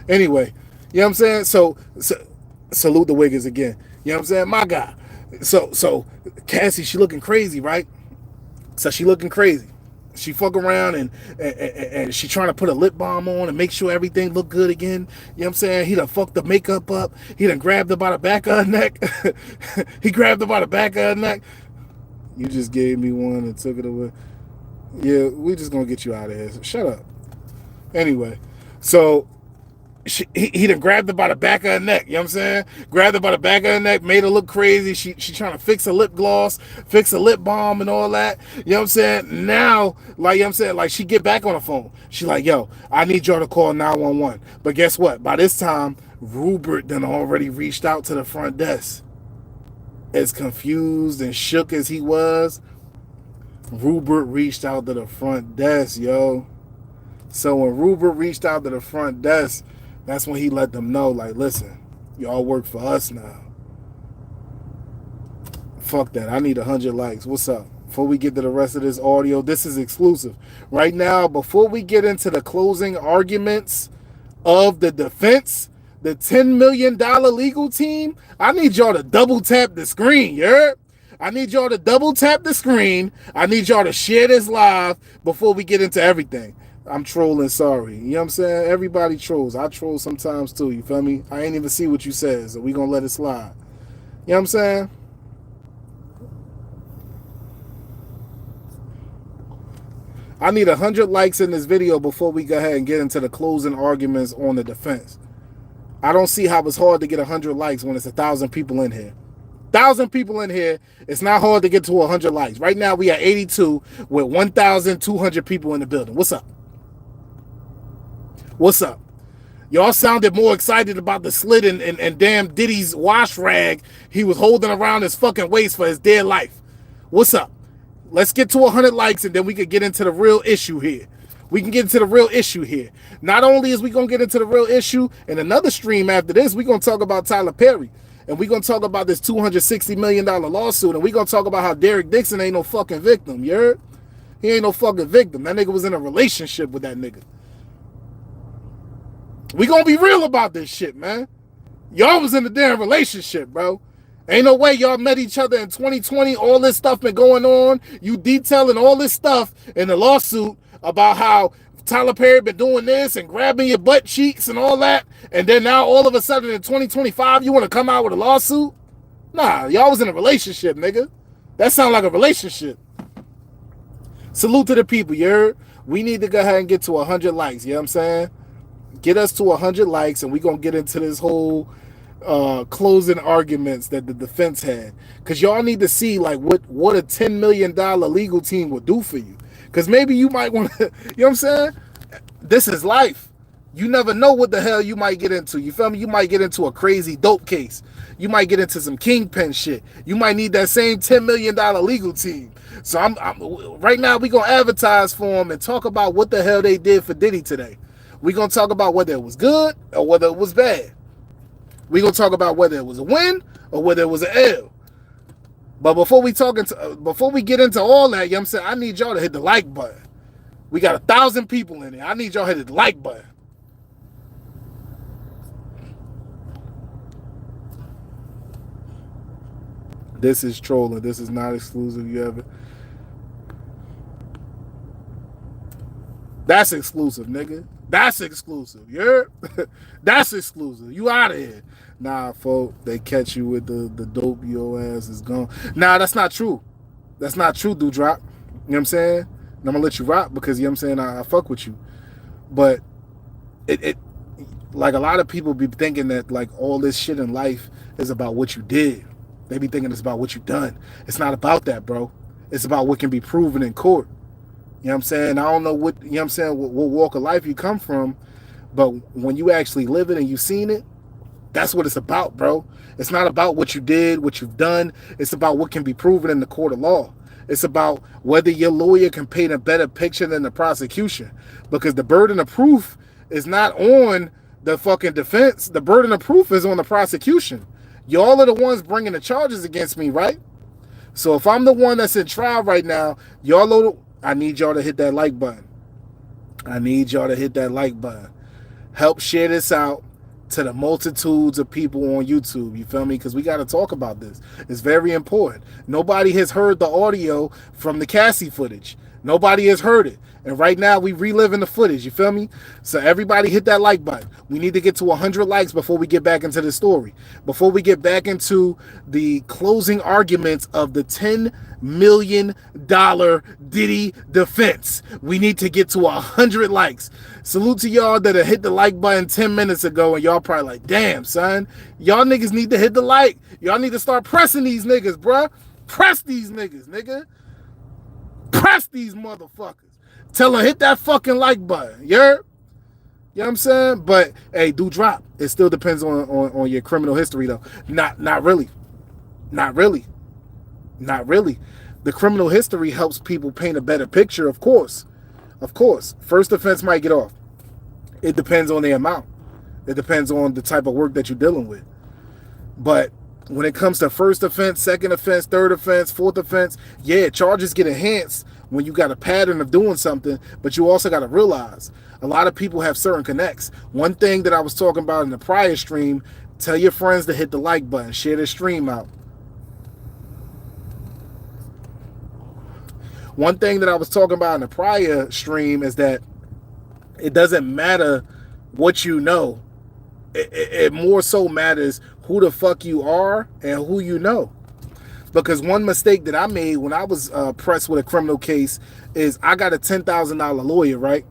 Anyway, you know what I'm saying? So salute the Wiggins again. You know what I'm saying? My guy. So Cassie, she looking crazy, right? So she looking crazy. She fuck around and she trying to put a lip balm on and make sure everything look good again. You know what I'm saying? He done fucked the makeup up. He done grabbed her by the back of her neck. He grabbed her by the back of her neck. You just gave me one and took it away. Yeah, we just gonna get you out of here. So shut up. Anyway, so he done grabbed her by the back of her neck, you know what I'm saying? Grabbed her by the back of her neck, made her look crazy. She trying to fix her lip gloss, fix her lip balm and all that. You know what I'm saying? Now, like, you know what I'm saying? Like, she get back on the phone. She like, yo, I need y'all to call 911. But guess what? By this time, Rupert done already reached out to the front desk. As confused and shook as he was, Rupert reached out to the front desk, yo. So when Rupert reached out to the front desk, that's when he let them know, like, listen, y'all work for us now. Fuck that. I need 100 likes. What's up? Before we get to the rest of this audio, this is exclusive. Right now, before we get into the closing arguments of the defense, the $10 million legal team, I need y'all to double tap the screen, you heard? I need y'all to double tap the screen. I need y'all to share this live before we get into everything. I'm trolling, sorry. You know what I'm saying? Everybody trolls. I troll sometimes too, you feel me? I ain't even see what you said, so we gonna let it slide. You know what I'm saying? I need 100 likes in this video before we go ahead and get into the closing arguments on the defense. I don't see how it's hard to get 100 likes when it's 1,000 people in here. 1,000 people in here. It's not hard to get to 100 likes. Right now we at 82 with 1,200 people in the building. What's up? What's up? Y'all sounded more excited about the slit and damn Diddy's wash rag he was holding around his fucking waist for his dear life. What's up? Let's get to 100 likes and then we can get into the real issue here. We can get into the real issue here. Not only is we going to get into the real issue, in another stream after this, we're going to talk about Tyler Perry. And we're going to talk about this $260 million lawsuit. And we're going to talk about how Derek Dixon ain't no fucking victim. You heard? He ain't no fucking victim. That nigga was in a relationship with that nigga. We gonna be real about this shit, man. Y'all was in a damn relationship, bro. Ain't no way y'all met each other in 2020. All this stuff been going on. You detailing all this stuff in the lawsuit about how Tyler Perry been doing this and grabbing your butt cheeks and all that. And then now all of a sudden in 2025, you want to come out with a lawsuit? Nah, y'all was in a relationship, nigga. That sounds like a relationship. Salute to the people. We need to go ahead and get to 100 likes. You know what I'm saying? Get us to 100 likes, and we're going to get into this whole closing arguments that the defense had. Because y'all need to see like what a $10 million legal team will do for you. Because maybe you might want to, you know what I'm saying? This is life. You never know what the hell you might get into. You feel me? You might get into a crazy dope case. You might get into some kingpin shit. You might need that same $10 million legal team. So I'm right now we're going to advertise for them and talk about what the hell they did for Diddy today. We're going to talk about whether it was good or whether it was bad. We're going to talk about whether it was a win or whether it was an L. But before we get into all that, you know what I'm saying, I need y'all to hit the like button. We got 1,000 people in there. I need y'all to hit the like button. This is trolling. This is not exclusive. You ever? That's exclusive, nigga. That's exclusive. Yeah, that's exclusive. You out of here. Nah, folk, they catch you with the dope, your ass is gone. Nah, that's not true. That's not true, Dewdrop. You know what I'm saying? And I'm gonna let you rock because you know what I'm saying, I fuck with you. But it like a lot of people be thinking that like all this shit in life is about what you did. They be thinking it's about what you done. It's not about that, bro. It's about what can be proven in court. You know what I'm saying? I don't know what, you know what I'm saying, what walk of life you come from, but when you actually live it and you've seen it, that's what it's about, bro. It's not about what you did, what you've done. It's about what can be proven in the court of law. It's about whether your lawyer can paint a better picture than the prosecution. Because the burden of proof is not on the fucking defense. The burden of proof is on the prosecution. Y'all are the ones bringing the charges against me, right? So if I'm the one that's in trial right now, I need y'all to hit that like button. I need y'all to hit that like button. Help share this out to the multitudes of people on YouTube. You feel me? Because we got to talk about this. It's very important. Nobody has heard the audio from the Cassie footage. Nobody has heard it. And right now we reliving the footage. You feel me? So everybody hit that like button. We need to get to 100 likes before we get back into the story. Before we get back into the closing arguments of the $10 million Diddy defense. We need to get to 100 likes. Salute to y'all that have hit the like button 10 minutes ago and y'all probably like, damn, son. Y'all niggas need to hit the like. Y'all need to start pressing these niggas, bruh. Press these niggas, nigga. Press these motherfuckers. Tell them hit that fucking like button. You know what I'm saying? But hey, do drop. It still depends on your criminal history though. Not really. Not really. Not really. The criminal history helps people paint a better picture, of course. Of course. First offense might get off. It depends on the amount. It depends on the type of work that you're dealing with. But when it comes to first offense, second offense, third offense, fourth offense, yeah, charges get enhanced when you got a pattern of doing something, but you also got to realize a lot of people have certain connects. One thing that I was talking about in the prior stream, tell your friends to hit the like button, share the stream out. One thing that I was talking about in the prior stream is that it doesn't matter what you know. It more so matters who the fuck you are and who you know. Because one mistake that I made when I was pressed with a criminal case is I got a $10,000 lawyer, right?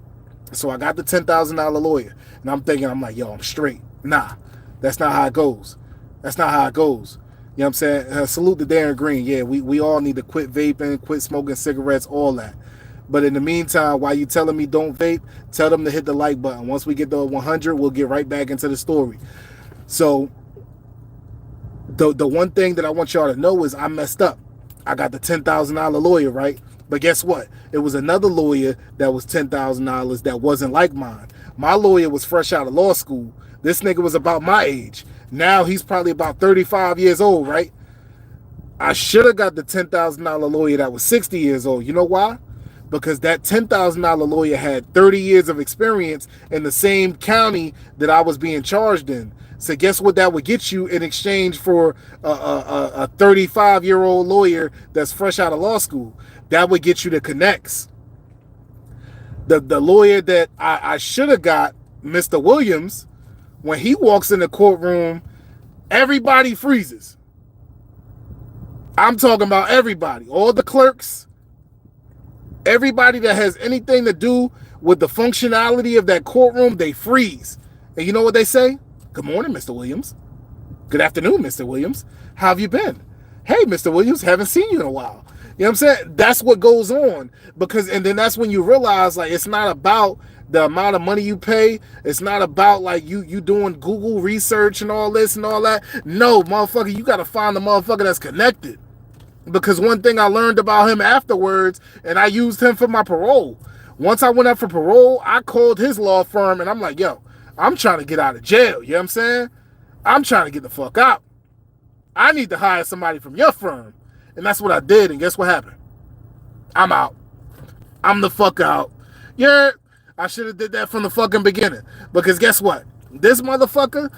So I got the $10,000 lawyer. And I'm like, yo, I'm straight. Nah, that's not how it goes. That's not how it goes. You know what I'm saying? Salute to Darren Green. Yeah, we all need to quit vaping, quit smoking cigarettes, all that. But in the meantime, while you telling me don't vape, tell them to hit the like button. Once we get to 100, we'll get right back into the story. So the one thing that I want y'all to know is I messed up. I got the $10,000 lawyer, right? But guess what? It was another lawyer that was $10,000 that wasn't like mine. My lawyer was fresh out of law school. This nigga was about my age. Now he's probably about 35 years old, right? I should have got the $10,000 lawyer that was 60 years old. You know why? Because that $10,000 lawyer had 30 years of experience in the same county that I was being charged in. So guess what that would get you in exchange for a 35-year-old lawyer that's fresh out of law school? That would get you the connects. The lawyer that I should have got, Mr. Williams, when he walks in the courtroom, everybody freezes. I'm talking about everybody, all the clerks, everybody that has anything to do with the functionality of that courtroom, they freeze. And you know what they say? Good morning, Mr. Williams. Good afternoon, Mr. Williams. How have you been? Hey, Mr. Williams, haven't seen you in a while. You know what I'm saying? That's what goes on. And then that's when you realize, like, it's not about the amount of money you pay. It's not about, like, you doing Google research and all this and all that. No, motherfucker, you got to find the motherfucker that's connected. Because one thing I learned about him afterwards, and I used him for my parole. Once I went up for parole, I called his law firm, and I'm like, yo, I'm trying to get out of jail. You know what I'm saying? I'm trying to get the fuck out. I need to hire somebody from your firm. And that's what I did, and guess what happened? I'm out. I'm the fuck out. Yeah, I should have did that from the fucking beginning. Because guess what? This motherfucker,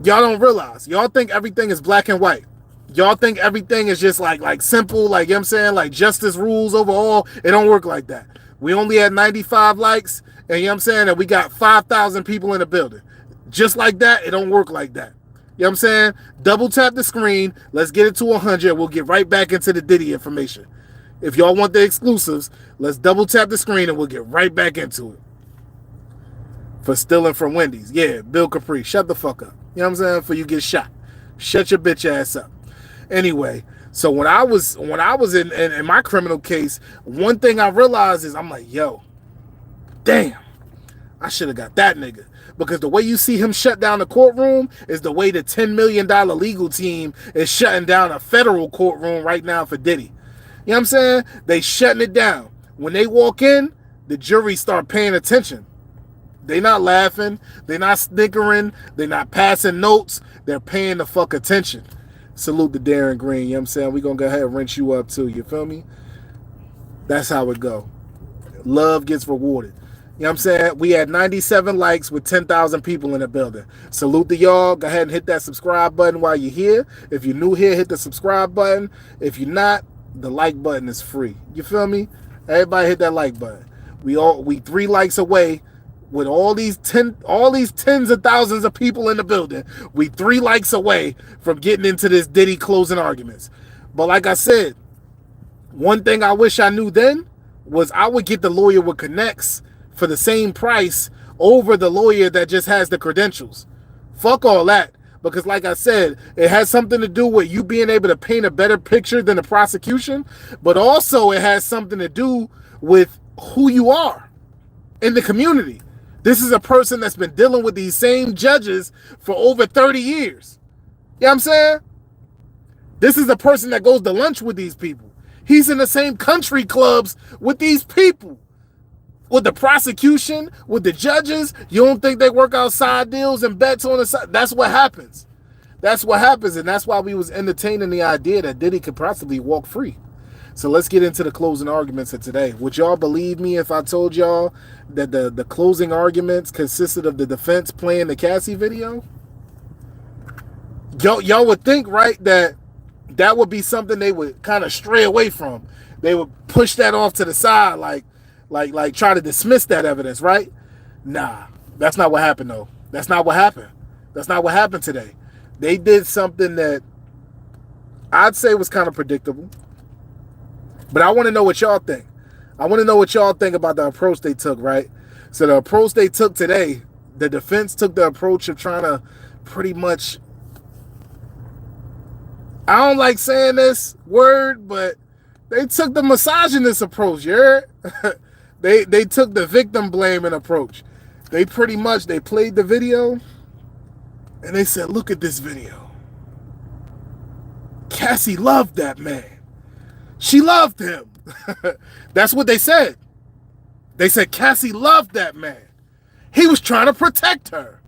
y'all don't realize. Y'all think everything is black and white. Y'all think everything is just like simple, like, you know what I'm saying, like justice rules over all. It don't work like that. We only had 95 likes, and you know what I'm saying, and we got 5,000 people in the building. Just like that, it don't work like that. You know what I'm saying? Double tap the screen. Let's get it to 100. We'll get right back into the Diddy information. If y'all want the exclusives, let's double tap the screen and we'll get right back into it. For stealing from Wendy's. Yeah, Bill Capri. Shut the fuck up. You know what I'm saying? For you get shot. Shut your bitch ass up. Anyway, so when I was in my criminal case, one thing I realized is I'm like, yo, damn, I should have got that nigga. Because the way you see him shut down the courtroom is the way the $10 million legal team is shutting down a federal courtroom right now for Diddy. You know what I'm saying? They shutting it down. When they walk in, the jury start paying attention. They not laughing. They not snickering. They not passing notes. They're paying the fuck attention. Salute to Darren Green. You know what I'm saying? We're going to go ahead and rinse you up too. You feel me? That's how it go. Love gets rewarded. You know what I'm saying? We had 97 likes with 10,000 people in the building. Salute to y'all. Go ahead and hit that subscribe button while you're here. If you're new here, hit the subscribe button. If you're not, the like button is free. You feel me? Everybody hit that like button. We 3 likes away with all these tens of thousands of people in the building. We 3 likes away from getting into this Diddy closing arguments. But like I said, one thing I wish I knew then was I would get the lawyer with connects for the same price over the lawyer that just has the credentials. Fuck all that. Because like I said, it has something to do with you being able to paint a better picture than the prosecution, but also it has something to do with who you are in the community. This is a person that's been dealing with these same judges for over 30 years. You know what I'm saying? This is a person that goes to lunch with these people. He's in the same country clubs with these people. With the prosecution, with the judges, you don't think they work out side deals and bets on the side? That's what happens. That's what happens, and that's why we was entertaining the idea that Diddy could possibly walk free. So let's get into the closing arguments of today. Would y'all believe me if I told y'all that the closing arguments consisted of the defense playing the Cassie video? Y'all would think, right, that would be something they would kind of stray away from. They would push that off to the side, like try to dismiss that evidence, right? Nah, that's not what happened though. That's not what happened. That's not what happened today. They did something that I'd say was kind of predictable. But I want to know what y'all think. I want to know what y'all think about the approach they took, right? So the approach they took today, the defense took the approach of trying to pretty much, I don't like saying this word, but they took the misogynist approach, you heard? They took the victim blaming approach. They pretty much, they played the video and they said, look at this video. Cassie loved that man. She loved him. That's what they said. They said Cassie loved that man. He was trying to protect her.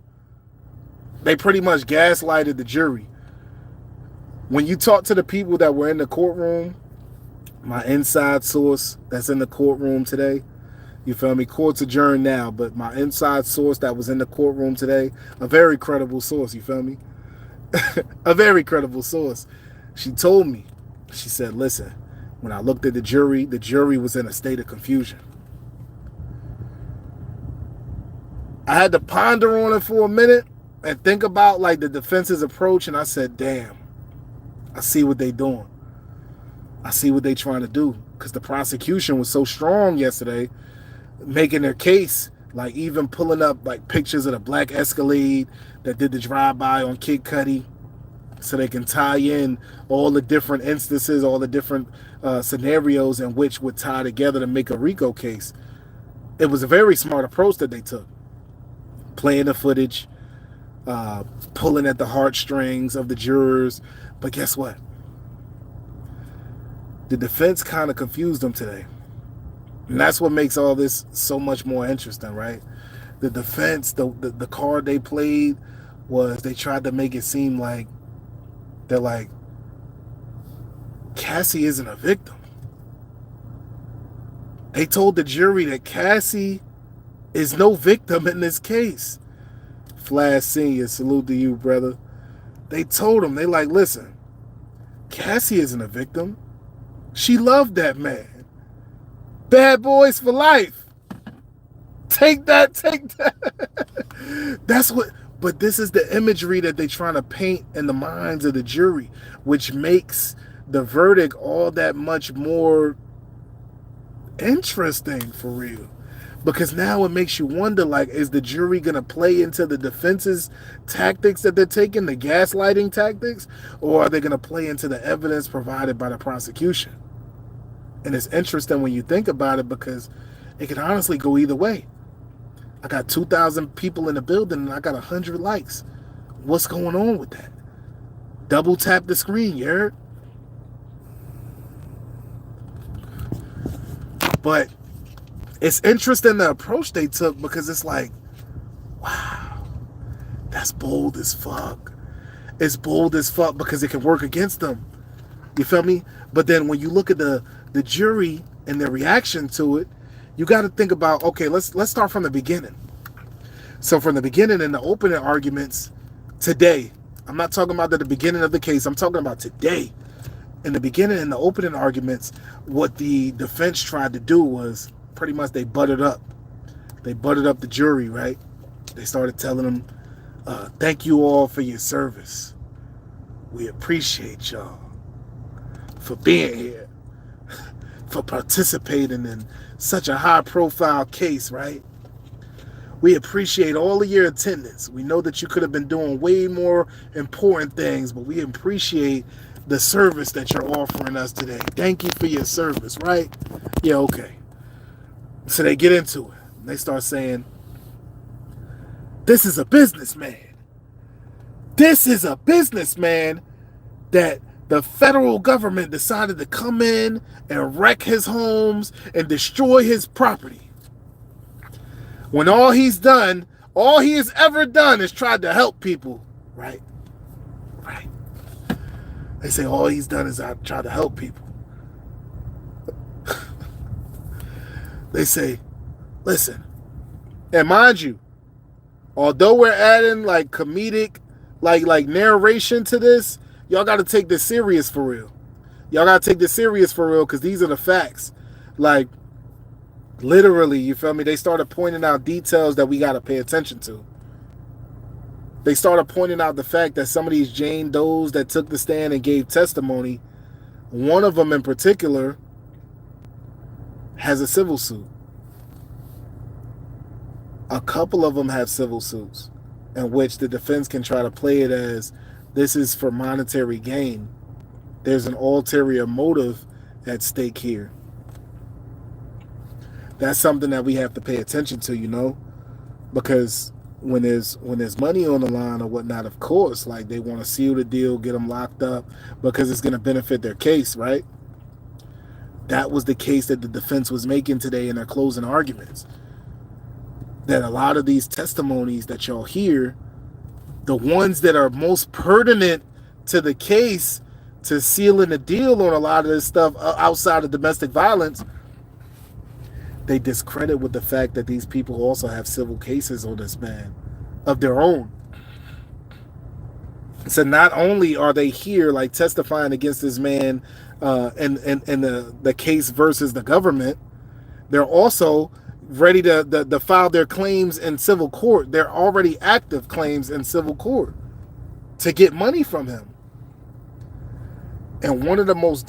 They pretty much gaslighted the jury. When you talk to the people that were in the courtroom, my inside source that's in the courtroom today, you feel me? Court's adjourned now, but my inside source that was in the courtroom today, a very credible source, you feel me? A very credible source. She told me, she said, listen, when I looked at the jury was in a state of confusion. I had to ponder on it for a minute and think about like the defense's approach, and I said, damn, I see what they doing. I see what they trying to do. Because the prosecution was so strong yesterday, making their case, like even pulling up like pictures of the black Escalade that did the drive-by on Kid Cudi, so they can tie in all the different instances, all the different scenarios in which would tie together to make a RICO case. It was a very smart approach that they took. Playing the footage, pulling at the heartstrings of the jurors. But guess what? The defense kind of confused them today. And that's what makes all this so much more interesting, right? The defense, the card they played was they tried to make it seem like they're like, Cassie isn't a victim. They told the jury that Cassie is no victim in this case. Flash Senior, salute to you, brother. They told him, they like, listen, Cassie isn't a victim. She loved that man. Bad boys for life. Take that, take that. That's what, but this is the imagery that they're trying to paint in the minds of the jury, which makes the verdict all that much more interesting for real. Because now it makes you wonder, like, is the jury going to play into the defense's tactics that they're taking, the gaslighting tactics, or are they going to play into the evidence provided by the prosecution? And it's interesting when you think about it because it can honestly go either way. I got 2,000 people in the building and I got 100 likes. What's going on with that? Double tap the screen, you heard? But it's interesting the approach they took because it's like, wow, that's bold as fuck. It's bold as fuck because it can work against them. You feel me? But then when you look at the jury and their reaction to it, you got to think about, okay, let's start from the beginning. So from the beginning in the opening arguments today, I'm not talking about the beginning of the case, I'm talking about today. In the beginning, in the opening arguments, what the defense tried to do was pretty much they buttered up. They buttered up the jury, right? They started telling them, thank you all for your service. We appreciate y'all for being here, for participating in such a high-profile case, right? We appreciate all of your attendance. We know that you could have been doing way more important things, but we appreciate the service that you're offering us today. Thank you for your service, right? Yeah, okay. So they get into it. They start saying, this is a businessman. This is a businessman that the federal government decided to come in and wreck his homes and destroy his property. When all he has ever done is tried to help people, right? Right. They say all he's done is try to help people. They say, listen, and mind you, although we're adding like comedic, like narration to this, y'all got to take this serious for real. Y'all got to take this serious for real because these are the facts. Like, literally, you feel me? They started pointing out details that we got to pay attention to. They started pointing out the fact that some of these Jane Does that took the stand and gave testimony, one of them in particular has a civil suit. A couple of them have civil suits in which the defense can try to play it as this is for monetary gain. There's an ulterior motive at stake here. That's something that we have to pay attention to, you know, because when there's money on the line or whatnot, of course, like they want to seal the deal, get them locked up because it's going to benefit their case, right? That was the case that the defense was making today in their closing arguments. That a lot of these testimonies that y'all hear, the ones that are most pertinent to the case, to sealing the deal on a lot of this stuff outside of domestic violence, they discredit with the fact that these people also have civil cases on this man of their own. So not only are they here like testifying against this man in the case versus the government, they're also ready to file their claims in civil court. They're already active claims in civil court to get money from him. And one of the most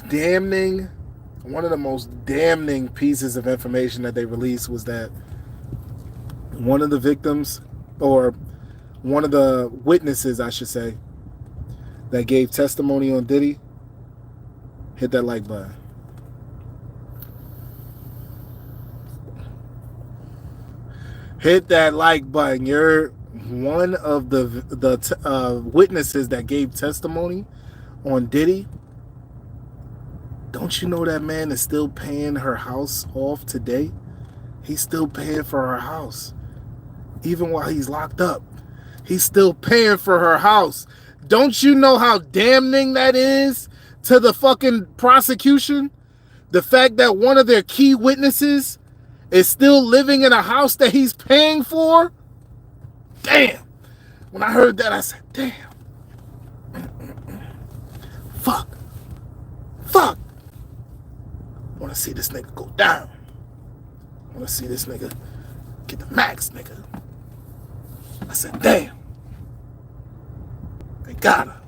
damning pieces of information that they released was that one of the victims, or one of the witnesses, I should say, that gave testimony on Diddy, hit that like button. Hit that like button. You're one of the witnesses that gave testimony on Diddy. Don't you know that man is still paying her house off today? He's still paying for her house. Even while he's locked up, he's still paying for her house. Don't you know how damning that is to the fucking prosecution? The fact that one of their key witnesses is still living in a house that he's paying for? Damn. When I heard that, I said, damn. Fuck. Fuck. I want to see this nigga go down. I want to see this nigga get the max, nigga. I said, damn. They got her.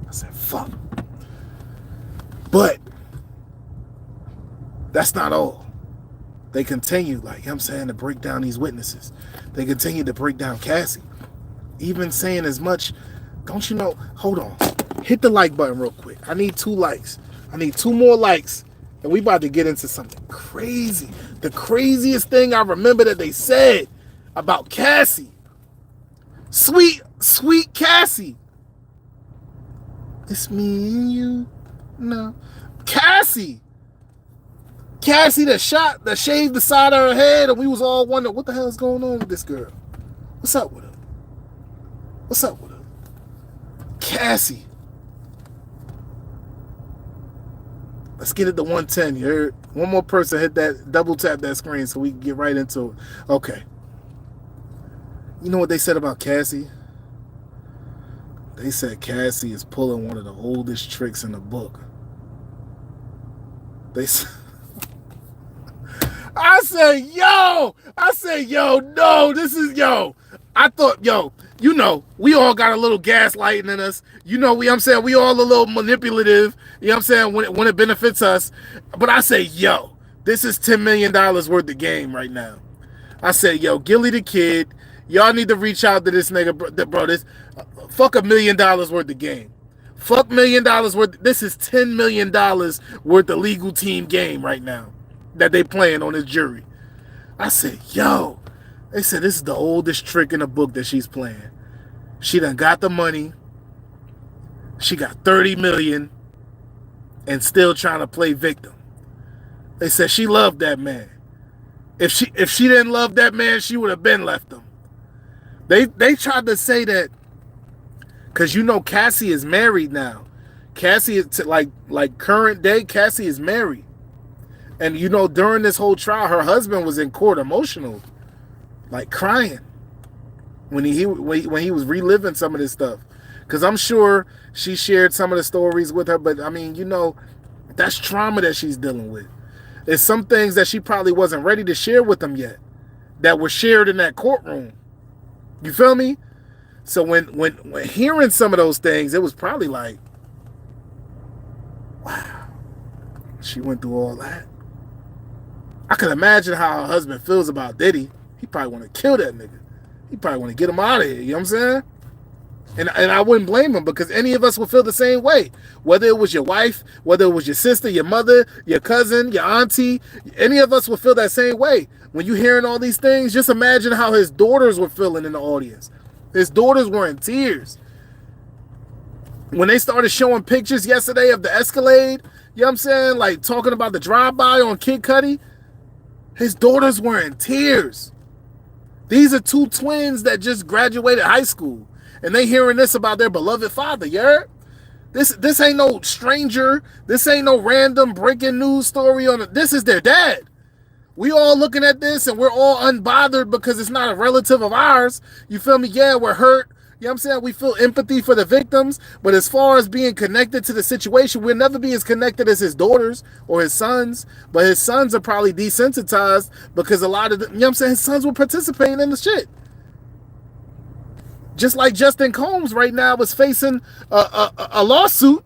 I said, fuck. But that's not all. They continue, like, you know what I'm saying, to break down these witnesses. They continue to break down Cassie. Even saying as much, don't you know, hold on. Hit the like button real quick. I need 2 likes. I need 2 more likes. And we about to get into something crazy. The craziest thing I remember that they said about Cassie. Sweet, sweet Cassie. It's me and you. No. Cassie that shaved the side of her head, and we was all wondering what the hell is going on with this girl. What's up with her? What's up with her? Cassie. Let's get it to 110. You heard? One more person hit that, double tap that screen so we can get right into it. Okay. You know what they said about Cassie? They said Cassie is pulling one of the oldest tricks in the book. They said... I said, yo, no, this is, yo. I thought, yo, you know, we all got a little gaslighting in us. You know, we all a little manipulative, you know what I'm saying, when it benefits us. But I say, yo, this is $10 million worth of game right now. I said, yo, Gilly the Kid, y'all need to reach out to this nigga, bro, this, fuck $1 million worth of game. Fuck $1 million worth, this is $10 million worth of legal team game right now that they playing on this jury. I said, yo, they said this is the oldest trick in the book that she's playing. She done got the money. She got 30 million and still trying to play victim. They said she loved that man. If she didn't love that man, she would have been left him. They tried to say that because you know Cassie is married now. Cassie is like current day, Cassie is married. And you know, during this whole trial, her husband was in court emotional, like crying when he was reliving some of this stuff. Because I'm sure she shared some of the stories with her, but I mean, you know, that's trauma that she's dealing with. There's some things that she probably wasn't ready to share with them yet that were shared in that courtroom. You feel me? So when hearing some of those things, it was probably like, wow, she went through all that. I can imagine how her husband feels about Diddy. He probably want to kill that nigga. He probably want to get him out of here. You know what I'm saying? And I wouldn't blame him, because any of us would feel the same way. Whether it was your wife, whether it was your sister, your mother, your cousin, your auntie, any of us would feel that same way. When you're hearing all these things, just imagine how his daughters were feeling in the audience. His daughters were in tears. When they started showing pictures yesterday of the Escalade, you know what I'm saying? Like talking about the drive-by on Kid Cudi, his daughters were in tears. These are 2 twins that just graduated high school, and they hearing this about their beloved father. You heard? This ain't no stranger. This ain't no random breaking news story on it. This is their dad. We all looking at this and we're all unbothered because it's not a relative of ours. You feel me? Yeah, we're hurt. You know what I'm saying? We feel empathy for the victims, but as far as being connected to the situation, we'll never be as connected as his daughters or his sons. But his sons are probably desensitized because a lot of the, you know what I'm saying, his sons were participating in the shit. Just like Justin Combs right now is facing a lawsuit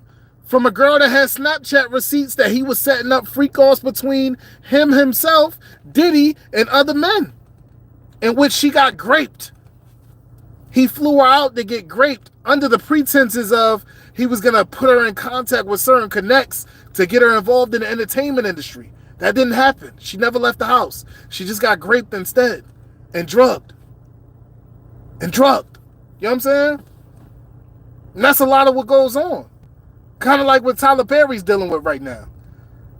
from a girl that had Snapchat receipts that he was setting up freak-offs between himself, Diddy, and other men, in which she got graped. He flew her out to get graped under the pretenses of he was going to put her in contact with certain connects to get her involved in the entertainment industry. That didn't happen. She never left the house. She just got graped instead and drugged. And drugged. You know what I'm saying? And that's a lot of what goes on. Kind of like what Tyler Perry's dealing with right now.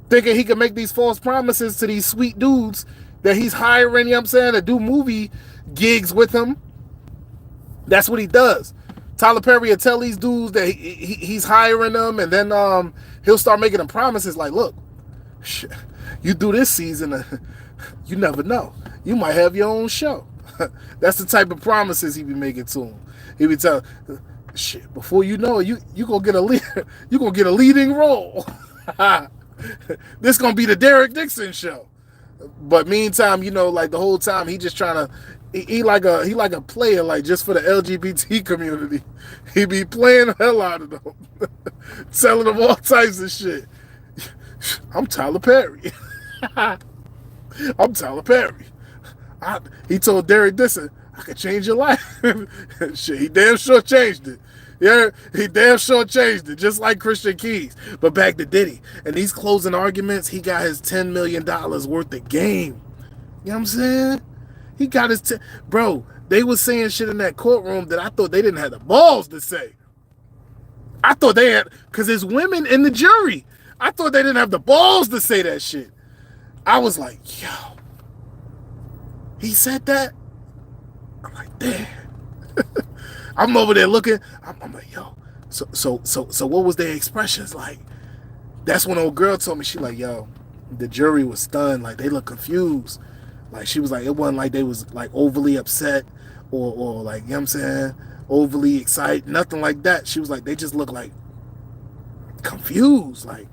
Thinking he can make these false promises to these sweet dudes that he's hiring, you know what I'm saying, to do movie gigs with him. That's what he does. Tyler Perry will tell these dudes that he's hiring them, and then he'll start making them promises like, look, you do this season, you never know. You might have your own show. That's the type of promises he be making to him. He be telling, shit, before you know it, you gonna get a leading role. This gonna be the Derek Dixon show. But meantime, you know, like the whole time he just trying to, he like a player, like just for the LGBT community. He be playing the hell out of them, telling them all types of shit. I'm Tyler Perry. I'm Tyler Perry. He told Derek Dixon, I could change your life. Shit, he damn sure changed it. Yeah, he damn sure changed it, just like Christian Keys. But back to Diddy. And these closing arguments, he got his $10 million worth of game. You know what I'm saying? He got his... Bro, they was saying shit in that courtroom that I thought they didn't have the balls to say. I thought they had... Because there's women in the jury. I thought they didn't have the balls to say that shit. I was like, yo. He said that? I'm like, damn. I'm over there looking. I'm like, yo. So what was their expressions like? That's when old girl told me. She like, yo, the jury was stunned. Like, they look confused. Like, she was like, it wasn't like they was like overly upset or like, you know what I'm saying, overly excited. Nothing like that. She was like, they just look like confused. Like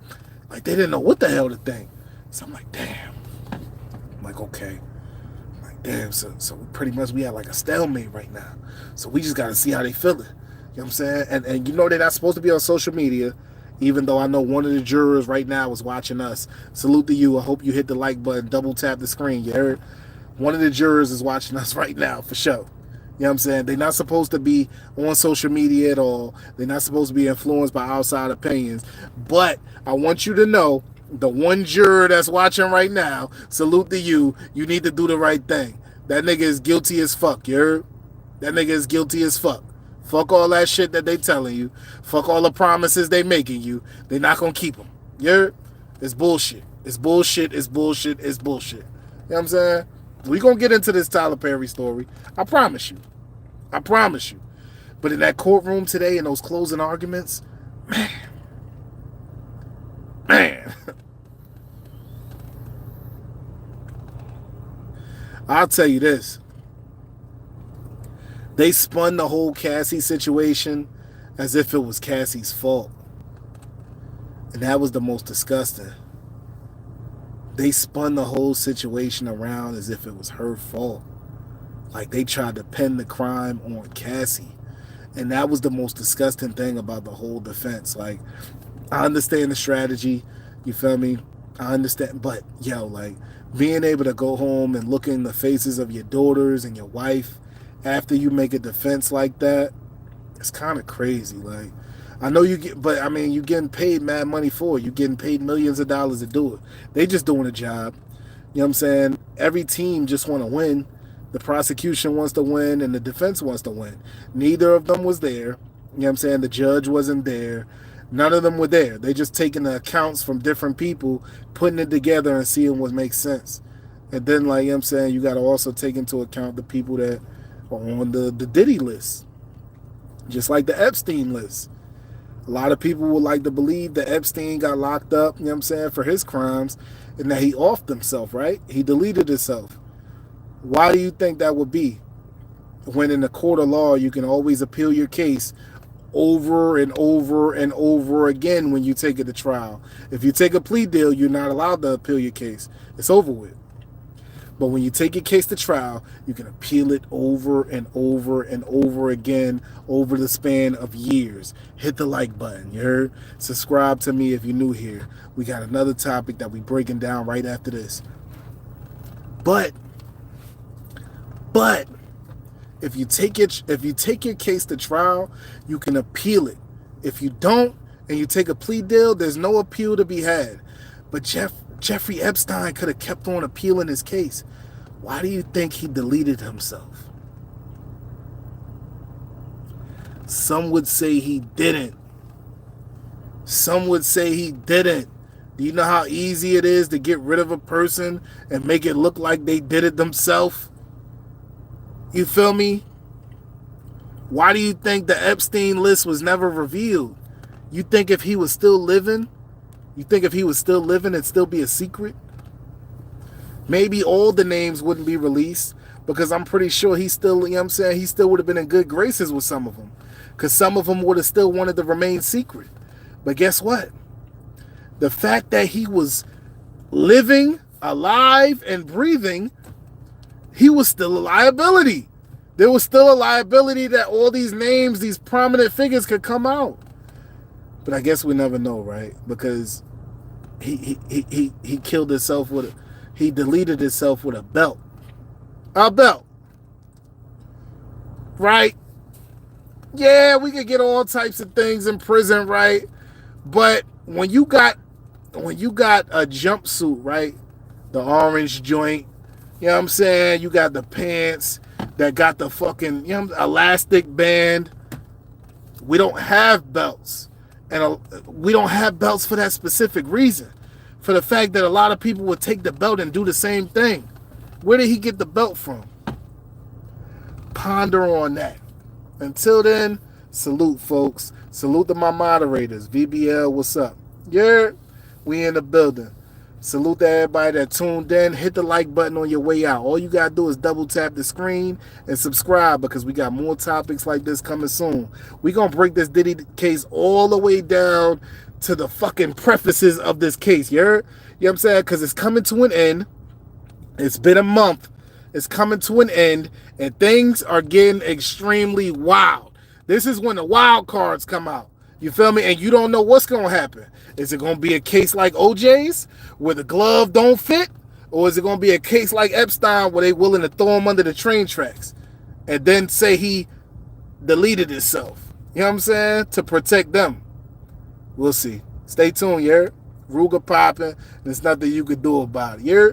they didn't know what the hell to think. So I'm like, damn. I'm like, okay. Damn, so pretty much we had like a stalemate right now. So we just got to see how they feeling. You know what I'm saying? And you know they're not supposed to be on social media, even though I know one of the jurors right now is watching us. Salute to you. I hope you hit the like button, double tap the screen. You heard? One of the jurors is watching us right now for sure. You know what I'm saying? They're not supposed to be on social media at all. They're not supposed to be influenced by outside opinions. But I want you to know, the one juror that's watching right now, salute to you. You need to do the right thing. That nigga is guilty as fuck, you heard? That nigga is guilty as fuck. Fuck all that shit that they telling you. Fuck all the promises they making you. They not gonna keep them. You heard? It's bullshit. It's bullshit. It's bullshit. It's bullshit. You know what I'm saying? We gonna get into this Tyler Perry story. I promise you. I promise you. But in that courtroom today, in those closing arguments, man. I'll tell you this. They spun the whole Cassie situation as if it was Cassie's fault. And that was the most disgusting. They spun the whole situation around as if it was her fault. Like they tried to pin the crime on Cassie. And that was the most disgusting thing about the whole defense. Like, I understand the strategy. You feel me? I understand. But, yo, like, being able to go home and look in the faces of your daughters and your wife after you make a defense like that, it's kind of crazy. Like, I know you get, but I mean, you're getting paid mad money for it. You're getting paid millions of dollars to do it. They just doing a job. You know what I'm saying? Every team just want to win. The prosecution wants to win and the defense wants to win. Neither of them was there. You know what I'm saying? The judge wasn't there. None of them were there. They just taking the accounts from different people, putting it together and seeing what makes sense. And then, like, you know what I'm saying, you got to also take into account the people that are on the Diddy list. Just like the Epstein list. A lot of people would like to believe that Epstein got locked up, you know what I'm saying, for his crimes and that he offed himself, right? He deleted himself. Why do you think that would be? When in the court of law, you can always appeal your case over and over and over again when you take it to trial. If you take a plea deal, you're not allowed to appeal your case. It's over with. But when you take your case to trial, you can appeal it over and over and over again over the span of years. Hit the like button, you heard? Subscribe to me if you're new here. We got another topic that we breaking down right after this. But if you take your case to trial, you can appeal it. If you don't and you take a plea deal, there's no appeal to be had. But Jeffrey Epstein could have kept on appealing his case. Why do you think he deleted himself? Some would say he didn't. Some would say he didn't. Do you know how easy it is to get rid of a person and make it look like they did it themselves? You feel me? Why do you think the Epstein list was never revealed? You think if he was still living, it'd still be a secret? Maybe all the names wouldn't be released because I'm pretty sure he still, you know what I'm saying, he still would have been in good graces with some of them because some of them would have still wanted to remain secret. But guess what? The fact that he was living, alive, and breathing, he was still a liability. There was still a liability that all these names, these prominent figures could come out. But I guess we never know, right? Because he killed himself he deleted himself with a belt. A belt. Right? Yeah, we could get all types of things in prison, right? But when you got a jumpsuit, right? The orange joint, you know what I'm saying? You got the pants that got the fucking, you know, elastic band. We don't have belts. And we don't have belts for that specific reason. For the fact that a lot of people would take the belt and do the same thing. Where did he get the belt from? Ponder on that. Until then, salute, folks. Salute to my moderators. VBL, what's up? Yeah, we in the building. Salute to everybody that tuned in. Hit the like button on your way out. All you got to do is double tap the screen and subscribe because we got more topics like this coming soon. We're going to break this Diddy case all the way down to the fucking prefaces of this case. You heard? You know what I'm saying? Because it's coming to an end. It's been a month. It's coming to an end. And things are getting extremely wild. This is when the wild cards come out. You feel me? And you don't know what's going to happen. Is it going to be a case like OJ's where the glove don't fit? Or is it going to be a case like Epstein where they willing to throw him under the train tracks and then say he deleted himself? You know what I'm saying? To protect them. We'll see. Stay tuned, yeah? Ruger popping. There's nothing you could do about it. Yeah?